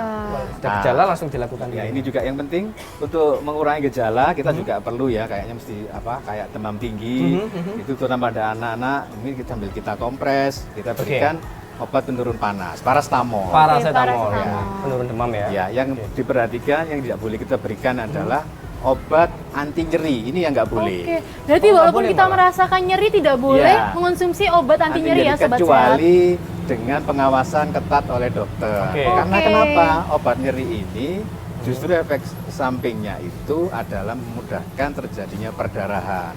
Sudah gejala langsung dilakukan. Ya, ini juga yang penting untuk mengurangi gejala, kita juga perlu ya kayaknya mesti kayak demam tinggi. Itu terutama pada anak-anak, ini kita ambil kita kompres, kita berikan obat penurun panas, paracetamol. Paracetamol ya, penurun demam ya. Ya, yang diperhatikan yang tidak boleh kita berikan adalah obat anti nyeri. Ini yang nggak boleh. Oke, berarti walaupun kita merasakan nyeri tidak boleh mengonsumsi obat anti nyeri ya sobat sehat. Kecuali dengan pengawasan ketat oleh dokter. Karena kenapa? Obat nyeri ini justru efek sampingnya itu adalah memudahkan terjadinya perdarahan.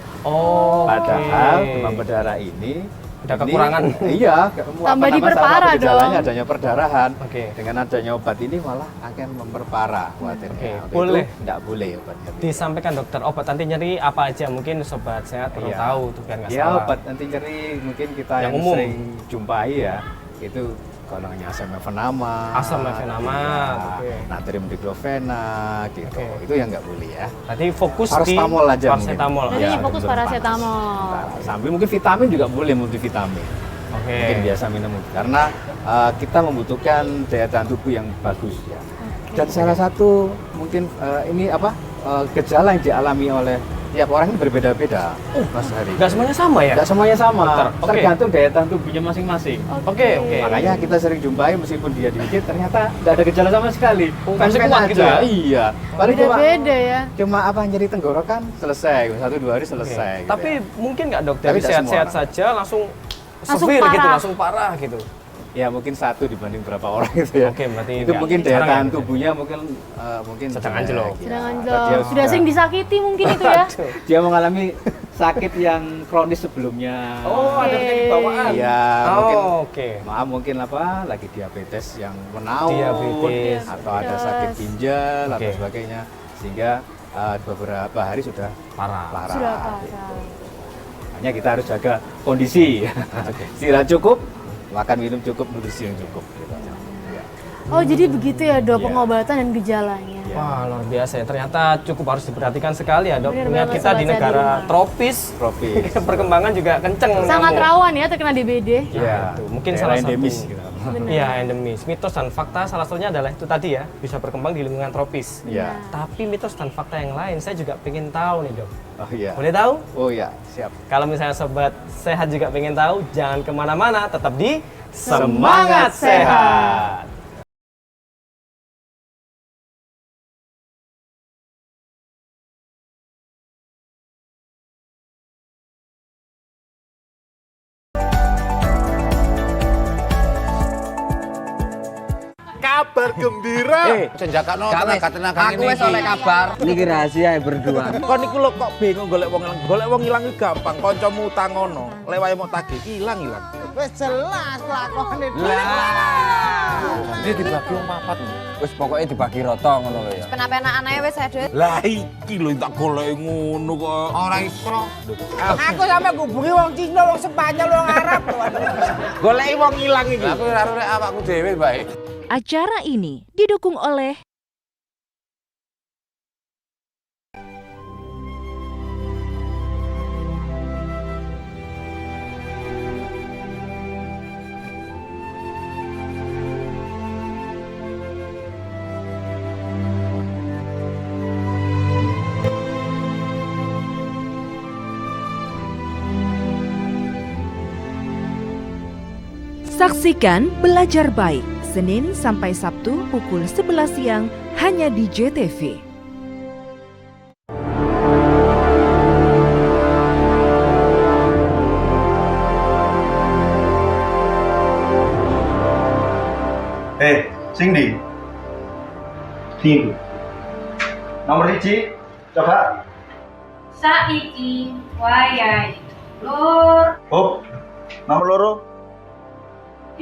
Padahal demam berdarah ini ada kekurangan. Iya, tambah diperparah dong. Adanya perdarahan. Dengan adanya obat ini malah akan memperparah khawatirnya. Boleh. Tidak boleh obat nyeri. Disampaikan dokter, obat anti nyeri apa aja mungkin sobat sehat perlu tahu tuh biar nggak Ya, salah. obat anti nyeri mungkin kita yang umum. sering jumpai ya, itu golongannya asam mefenama, natrium diklofenak gitu. Itu yang nggak boleh ya. Berarti fokus paracetamol di aja paracetamol. Jadi fokus paracetamol. Sambil mungkin vitamin juga boleh, multivitamin. Mungkin biasa minum karena kita membutuhkan daya tahan tubuh yang bagus ya. Dan salah satu mungkin ini gejala yang dialami oleh tiap orang ini berbeda-beda, Mas Hari. Nggak semuanya sama ya? Nggak semuanya sama. Dokter, Tergantung daya tahan tubuhnya masing-masing. Makanya kita sering jumpai meskipun dia dikit, ternyata nggak ada gejala sama sekali. Masih kuat gitu ya? Iya. Paling Beda-beda ya. Cuma nyeri tenggorokan selesai, 1-2 hari selesai. Tapi mungkin nggak dok, Tapi dari nggak sehat-sehat semua orang. saja langsung Langsung severe gitu, parah. langsung parah gitu. Ya mungkin 1 dibanding berapa orang gitu ya. Berarti itu nggak- mungkin daya jarang tahan ya, tubuhnya mungkin sedang jelek, anjlok. ya. Sedang Atau anjlok. dia Sudah sering disakiti mungkin itu ya. dia mengalami sakit yang kronis sebelumnya. Ada penyakit bawaan. Iya, mungkin mungkin lagi diabetes yang menaun, Diabetes. atau ada sakit ginjal atau sebagainya, sehingga beberapa hari sudah parah. Sudah parah. Makanya kita harus jaga kondisi. Istirahat cukup, makan minum cukup, nutrisi yang cukup. Gitu. Oh jadi begitu ya dok, pengobatan dan gejalanya. Wah luar biasa ya, ternyata cukup harus diperhatikan sekali ya dok. Bener Mengingat banget, kita sobat di sehat di negara rumah. tropis, perkembangan juga kenceng. Sangat nyamuk. rawan ya terkena DBD. Iya, itu mungkin Daerah salah endemis satu. gitu. Iya, endemis. Mitos dan fakta salah satunya adalah itu tadi ya, bisa berkembang di lingkungan tropis. Iya. Tapi mitos dan fakta yang lain saya juga pengen tahu nih dok. Oh iya. Boleh tahu? Oh iya, siap. Kalau misalnya sobat sehat juga pengen tahu, jangan kemana-mana, tetap di Semangat Sehat. Kabar gembira. Cenjakno Aku wis oleh kabar. Niki rahasia berdua. Kok niku lho kok bingung golek wong ilang. Golek wong ilang iki gampang. Kancamu tangono, lewae mau tagih ilang-ilang. Wis jelas lakone. Ini dibagi wong papat. Wis pokoknya dibagi rata ngono lho ya. Penak-penakan ae wis ada. Lah iki lho tak golek ngono kok. Ora iso. Aku sampe ngubungi wong Cina, wong Spanyol, wong Arab. Goleki wong ilang iki. Aku ora arek awakku dhewe bae. Acara ini didukung oleh Saksikan Belajar Baik, Senin sampai Sabtu pukul 11 siang hanya di JTV. Sing di? Sing. Nomor 1, coba. Saiki wayahe lur. Oh, nomor loro.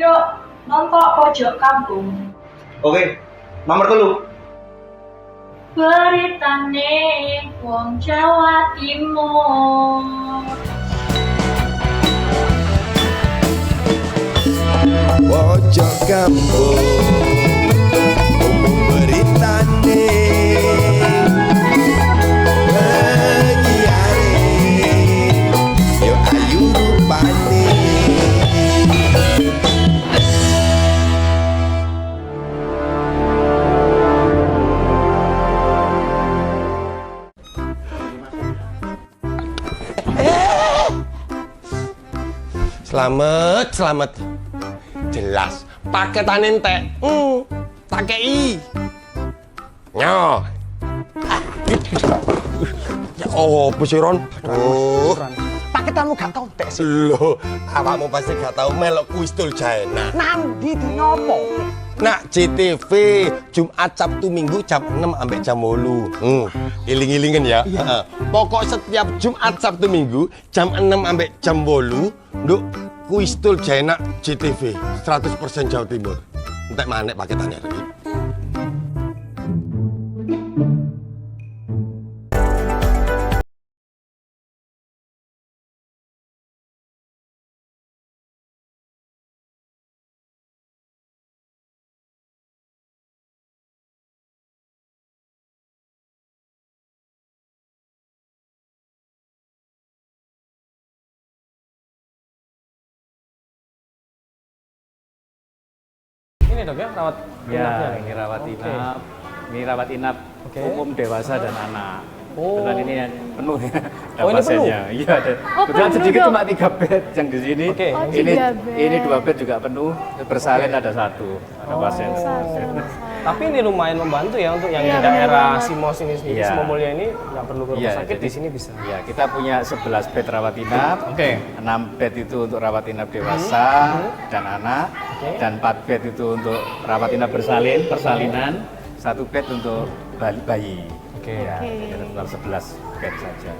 Yuk, nonton pojok kampung. Oke, nomor 3. Beritane wong Jawa Timur. Pojok kampung beritane penyiare yo ayu rupane. Selamat. Jelas, paketan entek. Tak kei. Nyo. Ya opo sih Ron? Oh. Paketanmu gak tau entek sih. Loh, awakmu pasti gak tau melok kuis tul Jaena. Nandi dino apa? Nak JTV Jumat Sabtu Minggu jam 6 ambek jam 8. Iling-ilingen ya. Pokok setiap Jumat Sabtu Minggu jam 6 ambek jam 8 nduk kuis tul Jaena JTV 100% Jawa Timur. Entek manek paketannya iki. Ini dok ya, rawat inapnya nih? Ini rawat Oke. inap. Ini rawat inap umum dewasa dan anak. Kebetulan ini penuh ya. Oh, ini penuh? pasiennya. Iya, ada. Oh, Kebetulan penuh sedikit dong. cuma 3 bed yang di sini. Oke. Oh, Ini 3 bed. ini 2 bed juga penuh. Bersalin ada 1. Ada pasien. Tapi ini lumayan membantu ya untuk yang Iya, di daerah benar-benar. Simos ini sendiri, Iya. Simo Mulya ini nggak perlu ke rumah Iya, sakit, jadi- di sini bisa. Ya, kita punya 11 bed rawat inap. Oke. 6 bed itu untuk rawat inap dewasa dan anak. Dan 4 bed itu untuk rawat inap persalinan. 1 bed untuk bayi. Oke. Ya, jadi total 11 bed saja.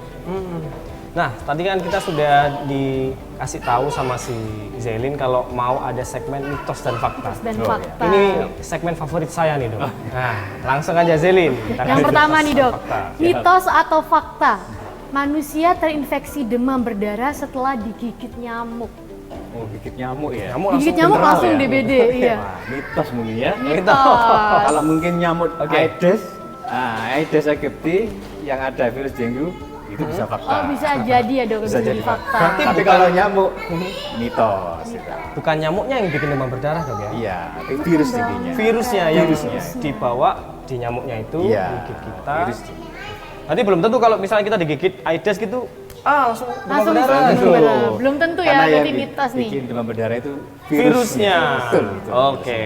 Nah, tadi kan kita sudah dikasih tahu sama si Zelin kalau mau ada segmen mitos dan fakta. Dan fakta. Ini segmen favorit saya nih dok. Nah, langsung aja Zelin. Kita Yang kasih pertama mitos nih dan dok, fakta. mitos atau fakta? Manusia terinfeksi demam berdarah setelah digigit nyamuk. Oh, gigit nyamuk ya? Digigit nyamuk langsung ya? DBD, iya. Wah, mitos mungkin ya. Mitos. Kalau mungkin nyamuk Aedes, Aedes aegypti yang ada virus dengue itu bisa fakta. Oh bisa jadi ya dok, Bisa bisa jadi jadi fakta. Tapi kalau nyamuk mitos. Gitu. Bukan nyamuknya yang bikin demam berdarah dok ya? Iya, tapi virus intinya. Virusnya yang Virusnya. dibawa di nyamuknya itu Iya, digigit kita. virus. Nanti belum tentu kalau misalnya kita digigit Aedes gitu, langsung demam Langsung berdarah. bisa gitu. benar. Belum tentu ya, Karena yang berarti mitos nih. bikin demam berdarah itu Virusnya. Betul, betul. Oke.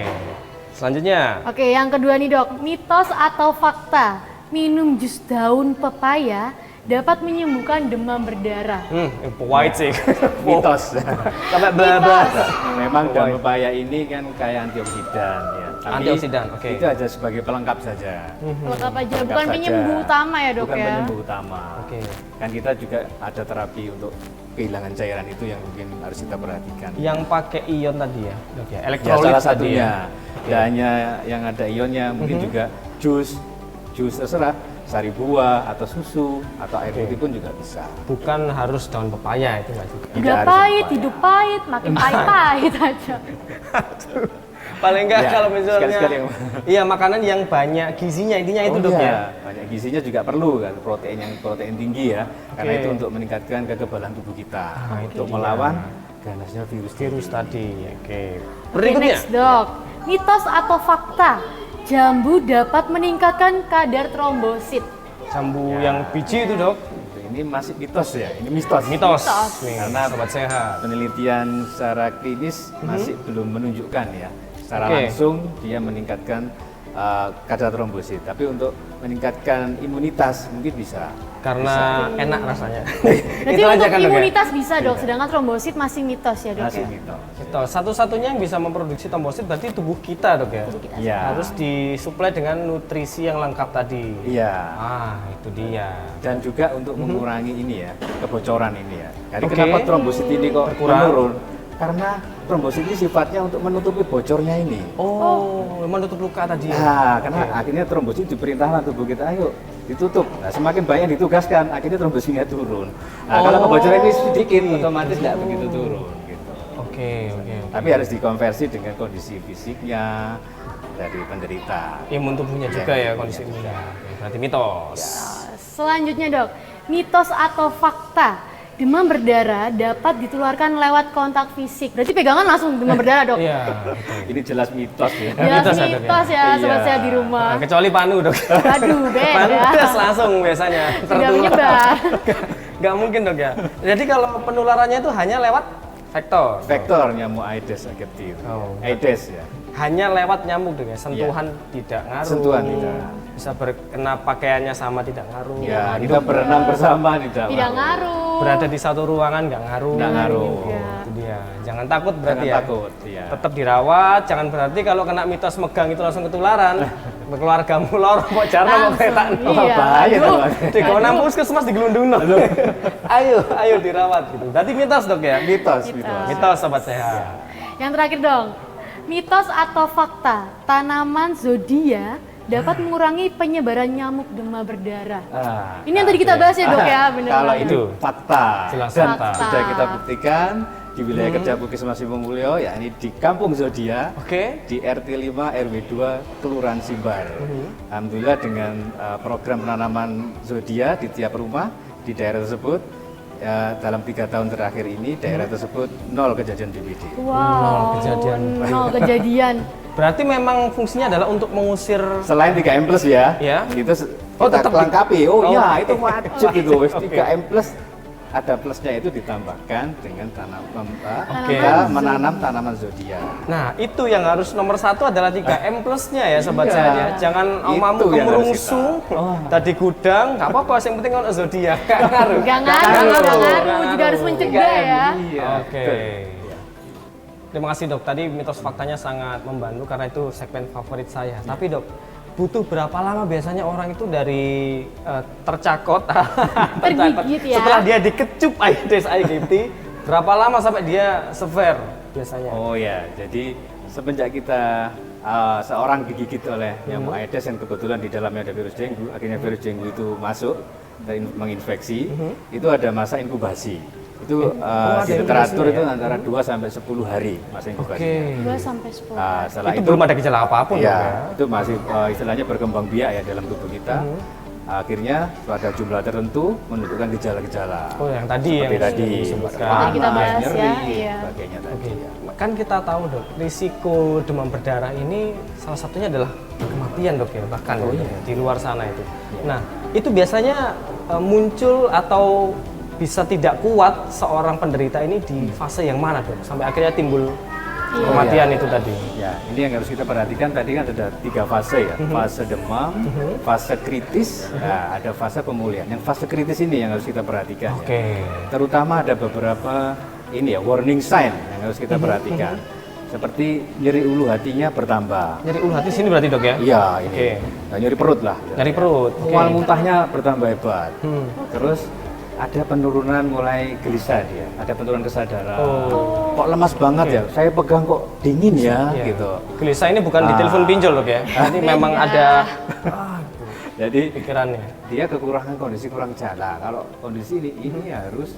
Selanjutnya. Oke, yang kedua nih dok, mitos atau fakta? Minum jus daun pepaya dapat menyembuhkan demam berdarah. White sih. Mitos. Sampai bla-bla. Memang daun pepaya ini kan kayak antioksidan ya. Tapi Antioksidan, oke. Itu aja sebagai pelengkap saja. Lengkap aja, Lengkap bukan saja. penyembuh utama ya dok Bukan ya? penyembuh utama. Oke. Kan kita juga ada terapi untuk kehilangan cairan itu yang mungkin harus kita perhatikan. Yang pakai ion tadi ya, dok ya. Ya, Elektrolit salah tadi satunya. ya. Tidak hanya yang ada ionnya, mungkin juga jus terserah, sari buah atau susu atau air putih pun juga bisa. Bukan harus daun pepaya itu nggak juga. Udah harus pahit, pepaya. hidup pahit, makin pahit-pahit aja. Paling enggak Ya, kalau misalnya sekali-sekali yang- iya makanan yang banyak gizinya intinya itu Oh dok iya, ya. banyak gizinya juga perlu kan, protein tinggi ya, karena Oke. itu untuk meningkatkan kekebalan tubuh kita, itu untuk dia. melawan ganasnya virus tadi. Oke. Oke, Berikutnya. next dok, mitos atau fakta? Jambu dapat meningkatkan kadar trombosit. Jambu yang biji itu dok. Ini ini masih mitos ya, ini mitos. Mitos. Karena sobat sehat. Penelitian secara klinis masih belum menunjukkan ya, secara langsung dia meningkatkan kadar trombosit. Tapi untuk meningkatkan imunitas mungkin bisa. Karena enak rasanya. Berarti untuk imunitas bisa dok, sedangkan trombosit masih mitos ya dok masih ya? mitos. Satu-satunya yang bisa memproduksi trombosit berarti tubuh kita dok ya? Iya. Harus disuplai dengan nutrisi yang lengkap tadi. Iya. Itu dia. Dan juga untuk mengurangi ini ya, kebocoran ini ya. Jadi kenapa trombosit ini kok menurun? Karena trombosit ini sifatnya untuk menutupi bocornya ini. Menutup luka tadi. Nah, karena akhirnya trombosit diperintahkan tubuh kita, ayo ditutup. Nah, semakin banyak yang ditugaskan, akhirnya trombositnya turun. Nah, kalau kebocoran ini sedikit, otomatis tidak begitu turun. Gitu. Oke. Tapi harus dikonversi dengan kondisi fisiknya dari penderita. Imun tubuhnya juga ya kondisi imunnya. Berarti mitos. Selanjutnya dok, mitos atau fakta demam berdarah dapat ditularkan lewat kontak fisik. Berarti pegangan langsung demam berdarah dok? Iya. Ini jelas mitos ya. Jelas mitos ya, sobat sehat di rumah. Kecuali panu dok. Aduh, beda. Panu tes langsung biasanya. Tidak menyebar. Gak mungkin dok ya. Jadi kalau penularannya itu hanya lewat vektor. Vektor nyamuk Aedes aegypti. Aedes ya. Hanya lewat nyamuk dok ya. Sentuhan tidak ngaruh. Sentuhan tidak. Bisa berkena pakaiannya sama tidak ngaruh. Ya, kita berenang bersama tidak ngaruh. Berada di satu ruangan nggak ngaruh. Nggak ngaruh. Itu dia. Jangan takut berarti Jangan takut, ya. Tetap dirawat. Jangan berarti kalau kena mitos megang itu langsung ketularan. Keluargamu lor, mau jarno mau ketak. Bahaya dong. Di kolam puskesmas digelundung. Ayo dirawat gitu. Berarti mitos dok ya? Mitos sobat sehat. Yang terakhir dong, mitos atau fakta tanaman zodiak dapat mengurangi penyebaran nyamuk demam berdarah. Ini yang tadi kita bahas ya dok ya, benar. Kalau itu fakta, jelas fakta. Sudah kita buktikan di wilayah kerja Puskesmas Simbomulyo, yakni di Kampung Zodiak, di RT 5 RW 2 Kelurahan Simbar. Alhamdulillah dengan program penanaman zodiak di tiap rumah di daerah tersebut, dalam 3 tahun terakhir ini daerah tersebut 0 kejadian DBD. Wow. 0 kejadian. Berarti memang fungsinya adalah untuk mengusir selain 3M+ ya. Itu kita tetap lengkapi. Itu wajib itu. 3M+ ada plusnya itu ditambahkan dengan kita menanam tanaman zodiak. Nah, itu yang harus nomor 1 adalah 3M+ ya sobat sehat ya. Jangan omamu kemerungsung tadi gudang, nggak apa-apa, yang penting kalau zodiak nggak ngaruh. Nggak ngaruh, juga harus mencegah ya. Oke. Terima kasih dok, tadi mitos faktanya sangat membantu karena itu segmen favorit saya. Tapi dok, butuh berapa lama biasanya orang itu dari tercakot, tergigit ya? Setelah dia dikecup Aedes aegypti, berapa lama sampai dia severe biasanya? Oh ya, jadi semenjak kita seorang digigit oleh nyamuk Aedes yang kebetulan di dalamnya ada virus dengue, akhirnya virus dengue itu masuk dan menginfeksi, itu ada masa inkubasi. Itu di literatur itu antara 2 sampai 10 hari masa inkubasi. 2 sampai 10. Setelah itu belum ada gejala apapun ya. Itu masih istilahnya berkembang biak ya dalam tubuh kita. Akhirnya pada jumlah tertentu menunjukkan gejala-gejala. Yang tadi seperti tadi seperti kita bahas ya. Sebagainya tadi. Kan kita tahu dok, risiko demam berdarah ini salah satunya adalah kematian dok ya, bahkan di luar sana itu. Nah, itu biasanya muncul atau bisa tidak kuat seorang penderita ini di fase yang mana dok? Sampai akhirnya timbul kematian itu tadi. Ya, ini yang harus kita perhatikan tadi kan ada 3 fase ya. Fase demam, fase kritis, ada fase pemulihan. Yang fase kritis ini yang harus kita perhatikan. Ya. Terutama ada beberapa ini ya warning sign yang harus kita perhatikan. Seperti nyeri ulu hatinya bertambah. Nyeri ulu hati sini berarti dok ya? Iya, ini. Nah, nyeri perut lah. Nyeri perut. Mual muntahnya bertambah hebat. Terus ada penurunan mulai gelisah dia, ada penurunan kesadaran. Kok lemas banget ya? Saya pegang kok dingin ya, gitu. Gelisah ini bukan di telepon pinjol dok ya? Ini memang ada jadi pikirannya. Dia kekurangan kondisi kurang jalan. Kalau kondisi ini harus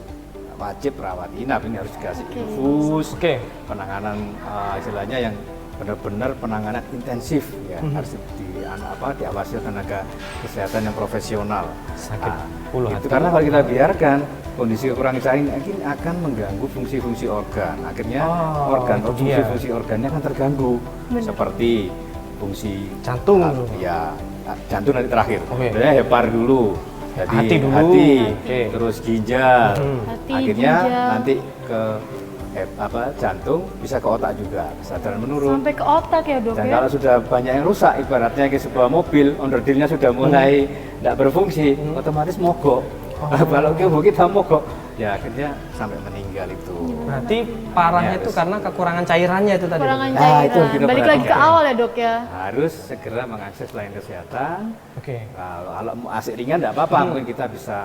wajib rawat inap, ini harus dikasih infus. Penanganan istilahnya yang benar-benar penanganan intensif ya, harus diawasi tenaga kesehatan yang profesional. Itu karena kalau kita biarkan kondisi kekurangan cairan ini akan mengganggu fungsi-fungsi organ. Akhirnya fungsi-fungsi organnya akan terganggu. Seperti fungsi jantung. Ya, jantung nanti terakhir. Sebenarnya hepar dulu. Jadi Hati dulu. hati, Oke. terus ginjal. Hati, Akhirnya ginjal. nanti ke jantung, bisa ke otak juga, kesadaran menurun. Sampai ke otak ya dok Dan ya? kalau sudah banyak yang rusak, ibaratnya ke sebuah mobil, onderdilnya sudah mulai tidak berfungsi, otomatis mogok. Kalau kita mogok, ya akhirnya sampai meninggal itu. Berarti parahnya Ya, itu karena kekurangan cairannya itu tadi. Kekurangan Nah, cairan. itu kita Balik lagi ke perhatikan. awal ya dok ya? Harus segera mengakses pelayanan kesehatan. Oke. Kalau mau asik ringan tidak apa-apa, mungkin kita bisa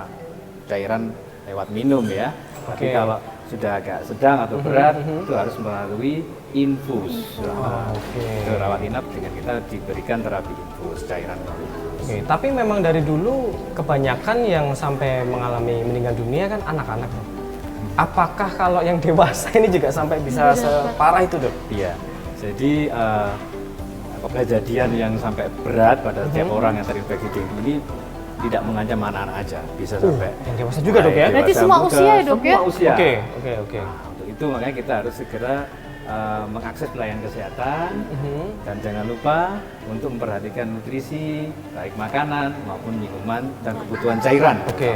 cairan lewat minum ya. Tapi Oke. kalau sudah agak sedang atau berat, itu harus melalui infus. Itu rawat inap dengan kita diberikan terapi infus cairan melalui infus. Oke, tapi memang dari dulu kebanyakan yang sampai mengalami meninggal dunia kan anak-anak. Dok. Apakah kalau yang dewasa ini juga sampai bisa separah itu dok? Iya, jadi kejadian yang sampai berat pada setiap orang yang terinfeksi dengue ini tidak mengancam anak-anak aja, bisa sampai yang dewasa juga dok ya? Berarti semua usia ya dok ya? Semua usia. Oke. Nah, untuk itu makanya kita harus segera mengakses pelayanan kesehatan dan jangan lupa untuk memperhatikan nutrisi, baik makanan maupun minuman dan kebutuhan cairan. Oke.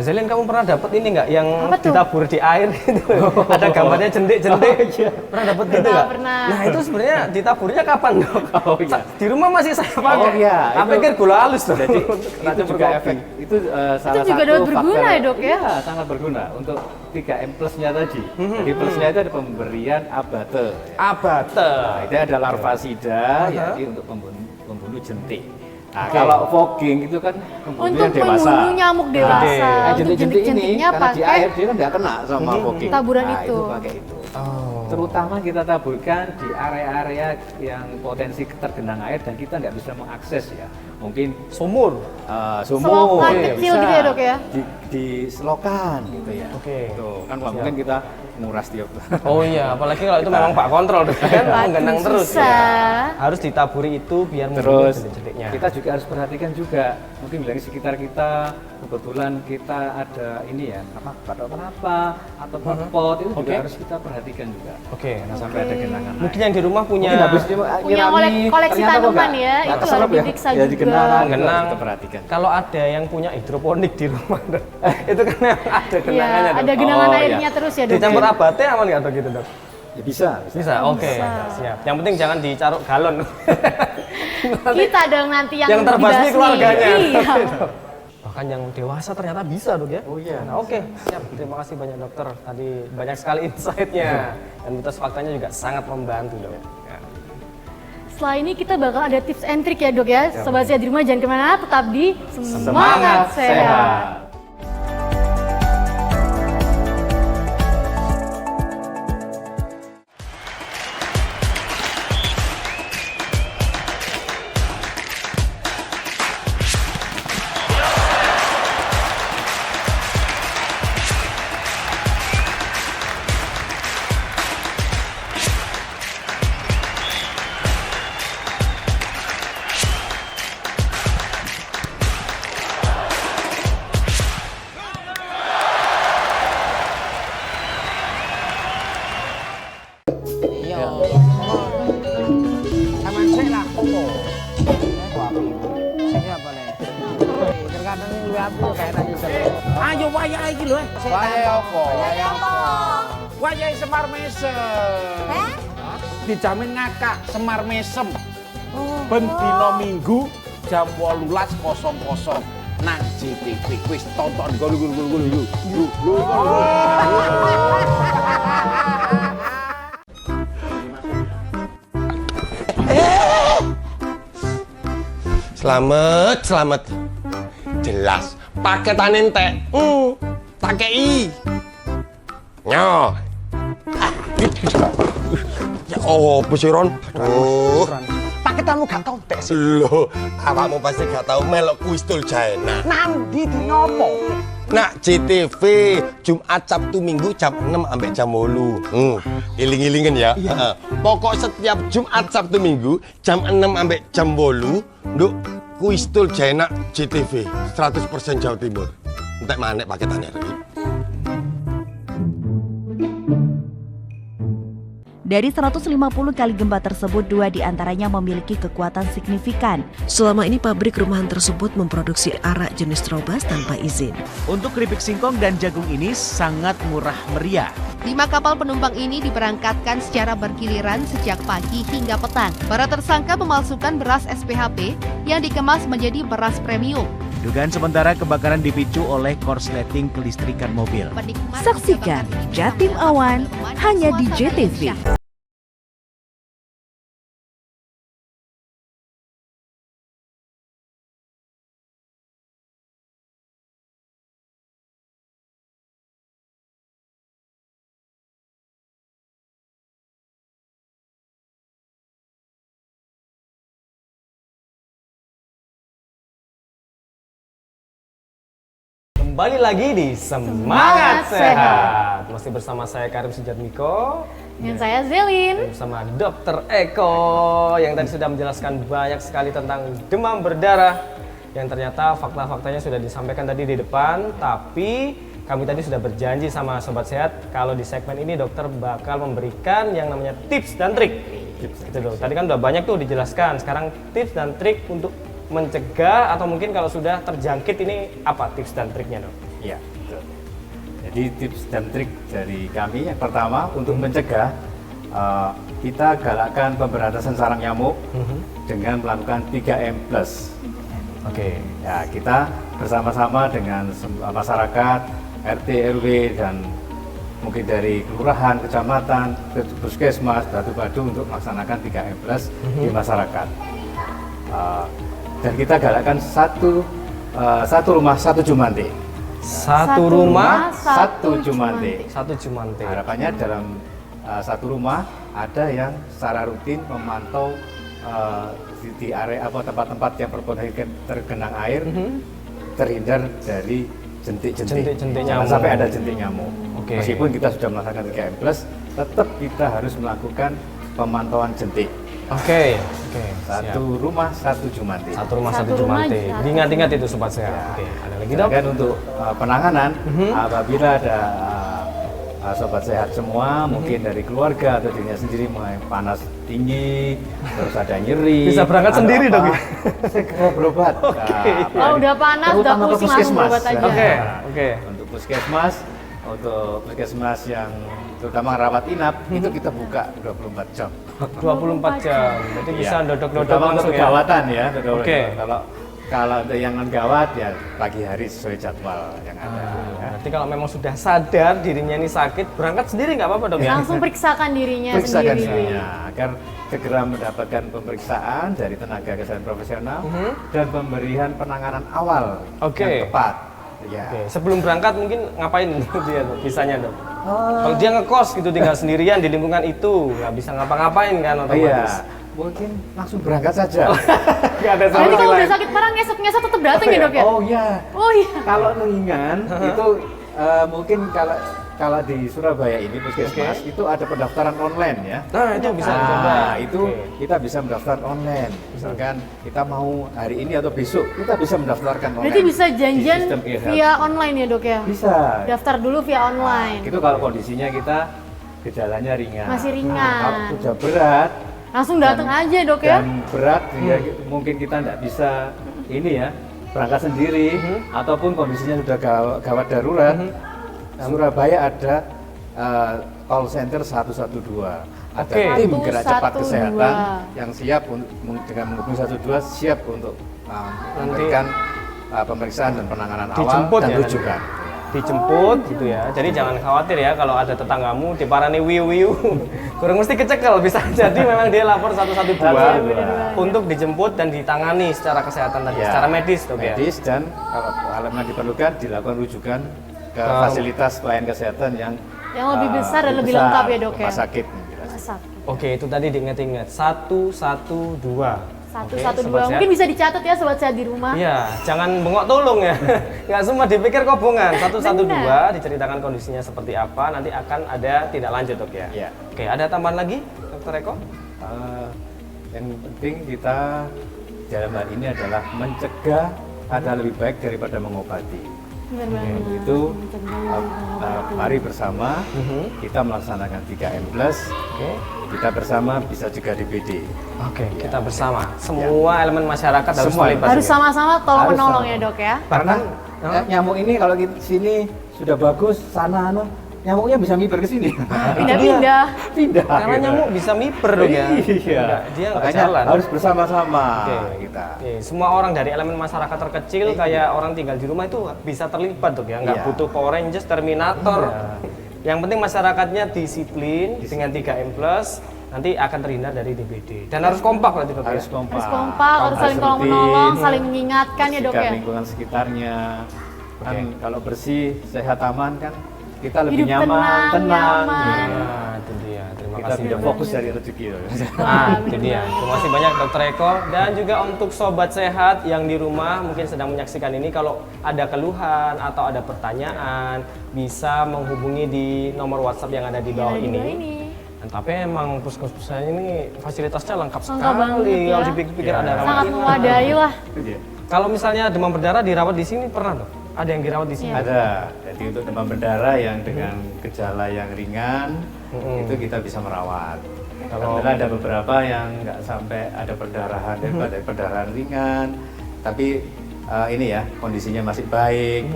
Zelin, kamu pernah dapat ini nggak yang Apa tuh? ditabur di air itu? Ada gambarnya jentik-jentik. Pernah dapat gitu nggak? Pernah. Nah itu sebenarnya ditaburnya kapan dok? Di rumah masih saya pakai. Oh iya, Aku pikir gula halus dok. Jadi itu juga efek. Itu salah juga satu dapat berguna faktor- ya, Dok, ya? Iya, sangat berguna untuk 3M plus-nya tadi. Jadi plusnya itu ada pemberian abate. Abate. Nah, itu ada larvasida, jadi untuk pembunuh jentik. Nah, kalau fogging itu kan pembunuhnya Untuk dewasa. membunuh nyamuk dewasa. Nah, Untuk jentik-jentik ini jentik-jentiknya karena di pakai air dia kan nggak kena sama fogging. taburan Nah, itu. pakai itu. Terutama kita taburkan di area-area yang potensi tergenang air dan kita nggak bisa mengakses ya. Mungkin sumur, Selokan kecil gitu ya, Dok, ya? Di selokan gitu ya. Oke. Tuh, kan nggak mungkin kita nguras tiap. Oh iya, apalagi kalau itu memang Pak Kontrol dok kan menggenang terus. susah. Ya. Harus ditaburi itu biar membunuh Terus jentik-jentiknya. kita juga harus perhatikan juga, mungkin di sekitar kita kebetulan kita ada ini ya, batok kelapa atau pot itu juga Oke. harus kita perhatikan juga. Oke. Karena sampai ada genangan. Mungkin yang di rumah punya Mungkin habis Punya koleksi tanaman ya, itu harus diperiksa juga. genang. Kita perhatikan. Kalau ada yang punya hidroponik di rumah, Dok, itu kan ada genangannya. Iya, Dok. ada genangan Oh, airnya iya. terus ya dok. Dicampur abate aman nggak dok gitu dok? Ya bisa. Bisa, oke. Siap. Yang penting jangan dicaruk galon. Kita dong nanti yang terbasmi dibasmi. keluarganya. Iya. Bahkan yang dewasa ternyata bisa dok ya? Oh iya. Nah, oke, siap. Terima kasih banyak dokter. Tadi banyak sekali insight-nya. Dan mitos faktanya juga sangat membantu dok. Ya. Setelah ini kita bakal ada tips and trick ya dok ya. Sobat Sehat di rumah jangan kemana, tetap di Semangat Sehat. Taman sik lah. Sik apa nih? Terkadang lu apa kayak nanya selo. Ayo wayahe iki lho. Wayahe apa? Wayahe Semar Mesem. Dijamin ngakak Semar Mesem. Ben dina Minggu jam 18.00 nang JTV. Wis tonton gulu. Selamat. Jelas. Paketan entek. Tak kei. Nyo. Ya apa sih Ron? Aduh. Paketanmu gak tau tek sih. Loh, awakmu pasti gak tahu melok kuis tul Jaena. Nandi di nopo? Nak JTV Jumat Sabtu Minggu jam 6 sampai jam 8. Iling-ilingen ya. Pokok setiap Jumat Sabtu Minggu jam 6 sampai jam 8 nduk kuis tul Jaena JTV 100% Jawa Timur. Entek manek paketannya iki. Dari 150 kali gempa tersebut, 2 diantaranya memiliki kekuatan signifikan. Selama ini pabrik rumahan tersebut memproduksi arak jenis Trobas tanpa izin. Untuk keripik singkong dan jagung ini sangat murah meriah. 5 kapal penumpang ini diberangkatkan secara bergiliran sejak pagi hingga petang. Para tersangka memalsukan beras SPHP yang dikemas menjadi beras premium. Dugaan sementara kebakaran dipicu oleh korsleting kelistrikan mobil. Saksikan Jatim Awan hanya di JTV. Kembali lagi di Semangat Sehat. Masih bersama saya Karim Sujatmiko. Dan saya Zelin. Bersama Dr. Eko yang tadi sudah menjelaskan banyak sekali tentang demam berdarah. Yang ternyata fakta-faktanya sudah disampaikan tadi di depan. Tapi kami tadi sudah berjanji sama Sobat Sehat kalau di segmen ini dokter bakal memberikan yang namanya tips dan trik. Gitu, tadi kan udah banyak tuh dijelaskan. Sekarang tips dan trik untuk mencegah atau mungkin kalau sudah terjangkit ini apa tips dan triknya dok? Iya, betul. Jadi tips dan trik dari kami yang pertama untuk mencegah kita galakkan pemberantasan sarang nyamuk dengan melakukan 3M+. Oke. Ya, kita bersama-sama dengan masyarakat, RT, RW dan mungkin dari kelurahan, kecamatan, puskesmas, batu-batu untuk melaksanakan 3M+ di masyarakat. Dan kita galakkan satu rumah satu Jumante. Satu rumah satu Jumante. Satu Jumante. Harapannya dalam satu rumah ada yang secara rutin memantau di area apa tempat-tempat yang berpotensi tergenang air, terhindar dari jentik-jentik. Jangan sampai ada jentik nyamuk. Oke. Meskipun kita sudah melaksanakan 3M+, tetap kita harus melakukan pemantauan jentik. Oke. Satu rumah satu Jumante. Satu rumah satu Jumante. Diingat-ingat itu Sobat Sehat. Oke. Ada lagi dok? Sedangkan untuk penanganan apabila ada Sobat Sehat semua, mungkin dari keluarga atau dirinya sendiri mulai panas tinggi, terus ada nyeri. Bisa berangkat sendiri dok ya? Segera berobat. Oh udah panas, udah pusing langsung berobat aja. Oke. Untuk puskesmas yang terutama rawat inap itu kita buka 24 jam. 24 jam. Jadi bisa dodok-dodok langsung ya. Gawatan ya. Oke. Kalau yang non gawat ya pagi hari sesuai jadwal yang ada. Berarti kalau memang sudah sadar dirinya ini sakit, berangkat sendiri nggak apa-apa dok ya? Langsung periksakan dirinya sendiri. Agar segera mendapatkan pemeriksaan dari tenaga kesehatan profesional dan pemberian penanganan awal yang tepat. Ya. Oke. Sebelum berangkat mungkin ngapain dia bisanya dok? Kalau dia ngekos gitu tinggal sendirian di lingkungan itu nggak bisa ngapa-ngapain kan otomatis. Iya. Mungkin langsung berangkat saja. Nggak ada Nanti kalau udah sakit parah ngesot-ngesot tetap datang ya dok ya? Oh iya. Oh iya. Kalau Nungingan itu mungkin kalau di Surabaya ini puskesmas itu ada pendaftaran online ya. Nah itu bisa dicoba. Itu kita bisa mendaftar online. Misalkan kita mau hari ini atau besok kita bisa mendaftarkan online. Berarti bisa janjian via online ya dok ya? Bisa. Daftar dulu via online. Itu kalau kondisinya kita gejalanya ringan. Masih ringan. Kalau sudah berat langsung datang aja dok ya? Dan berat ya, mungkin kita tidak bisa ini ya berangkat sendiri ataupun kondisinya sudah gawat darurat. Surabaya ada call center 112. Ada tim gerak cepat kesehatan yang siap dengan menghubungi 112 siap untuk memberikan pemeriksaan dan penanganan awal dan rujukan. Dijemput gitu ya. Jadi jangan khawatir ya kalau ada tetanggamu diparani wiu-wiu. Kurang mesti kecekel, bisa jadi memang dia lapor 112 untuk dijemput dan ditangani secara kesehatan tadi, secara medis dok ya. Medis dan kalau memang diperlukan dilakukan rujukan ke fasilitas pelayanan kesehatan yang lebih besar dan lebih lengkap ya dok ya. Rumah sakit. Oke, itu tadi diingat-ingat 112. 112. Mungkin bisa dicatat ya Sobat Sehat di rumah. Iya, jangan bengok tolong ya. Nggak semua dipikir kobongan. 112 diceritakan kondisinya seperti apa, nanti akan ada tindak lanjut dok ya. Iya. Oke, ada tambahan lagi Dr. Eko? Yang penting kita dalam hal ini adalah mencegah ada lebih baik daripada mengobati. Itu mari bersama kita melaksanakan 3M+. Kita bersama bisa juga DBD. Oke, kita bersama. Semua elemen masyarakat harus terlibat. Harus sama-sama tolong Harus menolong sama. ya, Dok ya. Karena nyamuk ini kalau di sini sudah bagus, sana nyamuknya bisa miber ke sini. Pindah-pindah. Pindah. Karena gitu. nyamuk bisa miper dong ya. Iya. Dia nggak Makanya jalan. harus bersama-sama kita. Oke, semua orang dari elemen masyarakat terkecil kayak orang tinggal di rumah itu bisa terlibat tuh ya, nggak Iya. butuh Power Rangers, Terminator. Yang penting masyarakatnya disiplin dengan 3M+, nanti akan terhindar dari DBD. Dan harus kompak berarti Dok ya? Harus kompak. Harus kompak, harus saling tolong menolong, saling mengingatkan ya, Dok Bersihkan ya. lingkungan sekitarnya. Kan kalau bersih, sehat, aman kan kita lebih Hidup nyaman, tenang. Nah, itu dia. Terima Kita kasih. tidak fokus dari rezeki. Nah, itu dia. Terima kasih banyak Dokter Eko. Dan juga untuk sobat sehat yang di rumah mungkin sedang menyaksikan ini, kalau ada keluhan atau ada pertanyaan, bisa menghubungi di nomor WhatsApp yang ada di bawah ini. Dan tapi emang puskesmas ini fasilitasnya lengkap sekali. banget ya. Kalau dipikir-pikir ada rawat Sangat inap. memadai lah. Kalau misalnya demam berdarah dirawat di sini pernah Dok? Ada yang dirawat di sini? Ada. Jadi untuk demam berdarah yang dengan gejala yang ringan itu kita bisa merawat. Kalau ada beberapa yang nggak sampai ada perdarahan, daripada perdarahan ringan, tapi ini ya kondisinya masih baik,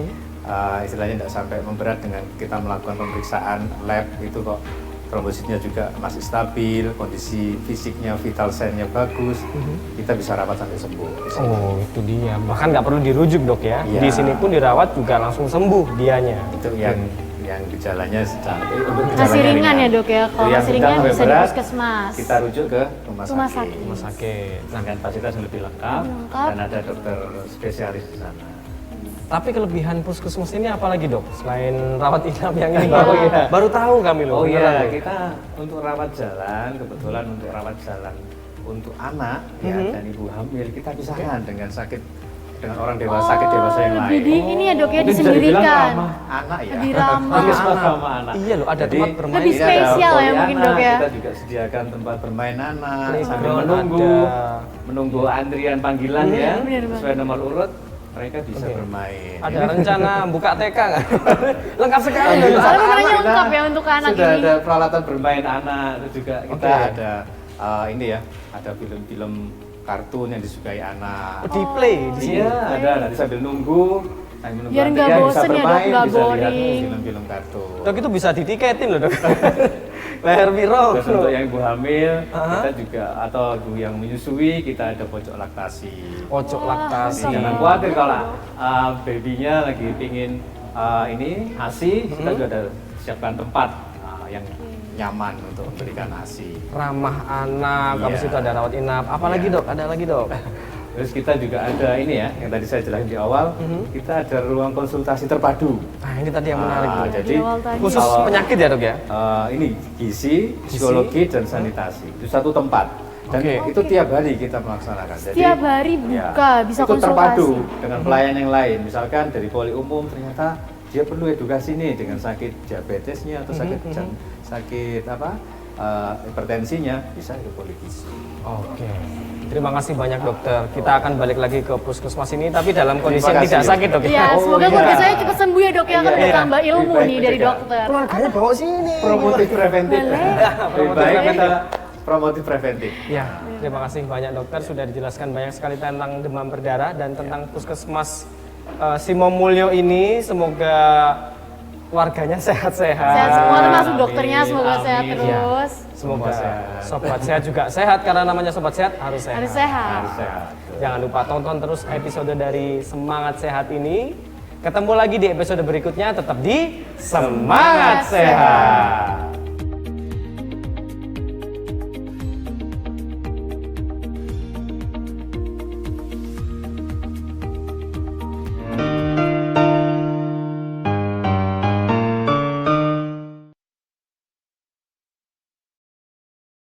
istilahnya nggak sampai memberat dengan kita melakukan pemeriksaan lab itu kok. Trombositnya juga masih stabil, kondisi fisiknya, vital sign-nya bagus, kita bisa rawat sampai sembuh. Oh, itu dia. Bahkan nggak perlu dirujuk Dok ya. Iya. Di sini pun dirawat juga langsung sembuh dianya. Itu yang gejalanya sedang. Untuk Masih gejalanya ringan ya, Dok ya. Kalau Yang masih sedang ringan sampai bisa di berat, puskesmas. Kita rujuk ke rumah Rumah sakit. sakit. Rumah sakit. Dengan fasilitas yang lebih lengkap, Lengkap. dan ada dokter spesialis di sana. Tapi kelebihan puskesmas ini apa lagi Dok? Selain rawat inap yang ini Iya. baru tahu kami loh. Oh iya, beneran. kita untuk rawat jalan, kebetulan untuk rawat jalan untuk anak ya dan ibu hamil kita pisahkan dengan orang dewasa, sakit dewasa yang lain. Jadi ini ya, Dok ya, Mungkin bisa dibilang disendirikan. ramah anak ya. Lebih ramah. Puskesmas ramah anak. Iya loh, ada Jadi, tempat bermain. Lebih ini ada spesial ya poli mungkin, anak, Dok ya. Kita juga sediakan tempat bermain anak sambil Playground menunggu antrian panggilan ya, bener banget. sesuai nomor urut. Mereka bisa bermain. Ada rencana buka TK nggak? Lengkap sekali. Iya, loh. Sebenarnya kita lengkap ya untuk anak sudah ini. ada peralatan bermain anak, terus juga kita Oke. ada ini ya, ada film-film kartun yang disukai anak. Oh, di play di sini. Iya, ada nanti sambil nunggu Biar nggak antrian, bosen ya, Dok, nggak bisa lihat boring. film-film kartun. Dok itu bisa ditiketin loh Dok. Leher biro. Terus untuk yang ibu hamil, kita juga atau ibu yang menyusui, kita ada pojok laktasi. Pojok laktasi. Jangan khawatir kalau babynya lagi pingin ini ASI, kita juga ada siapkan tempat yang nyaman untuk memberikan ASI. Ramah anak, habis Iya. itu ada rawat inap. Apalagi Dok? Ada lagi Dok? Terus kita juga ada ini ya, yang tadi saya jelaskan di awal, kita ada ruang konsultasi terpadu. Nah ini tadi yang menarik Dok. Jadi Khusus kalau, penyakit ya Dok ya? ini gizi, psikologi, dan sanitasi. Itu satu tempat. Dan Oke. itu tiap hari kita melaksanakan. Jadi, Setiap hari buka, bisa itu konsultasi. terpadu dengan pelayan yang lain. Misalkan dari poli umum ternyata dia perlu edukasi nih dengan sakit diabetesnya atau sakit apa hipertensinya, bisa ke poli gizi. Oke. Terima kasih banyak dokter. Kita akan balik lagi ke puskesmas ini, tapi dalam kondisi yang Terima tidak kasih. sakit dok. Iya, semoga keluarga saya cepat sembuh ya, Dok ya. Kan Iya. udah tambah ilmu Lebih nih baik dari mencegah. dokter. Keluarganya bawa sini. Promotif preventif. Lebih baik kita promotif preventif. Ya, terima kasih banyak dokter sudah dijelaskan banyak sekali tentang demam berdarah dan tentang puskesmas Simomulyo ini. Semoga warganya sehat-sehat. Sehat semua, termasuk dokternya, Amin, semoga sehat amin. terus. Ya, semoga sobat sehat juga sehat, karena namanya sobat sehat harus sehat. Harus sehat. Harus sehat. Jangan lupa tonton terus episode dari Semangat Sehat ini. Ketemu lagi di episode berikutnya, tetap di Semangat Sehat.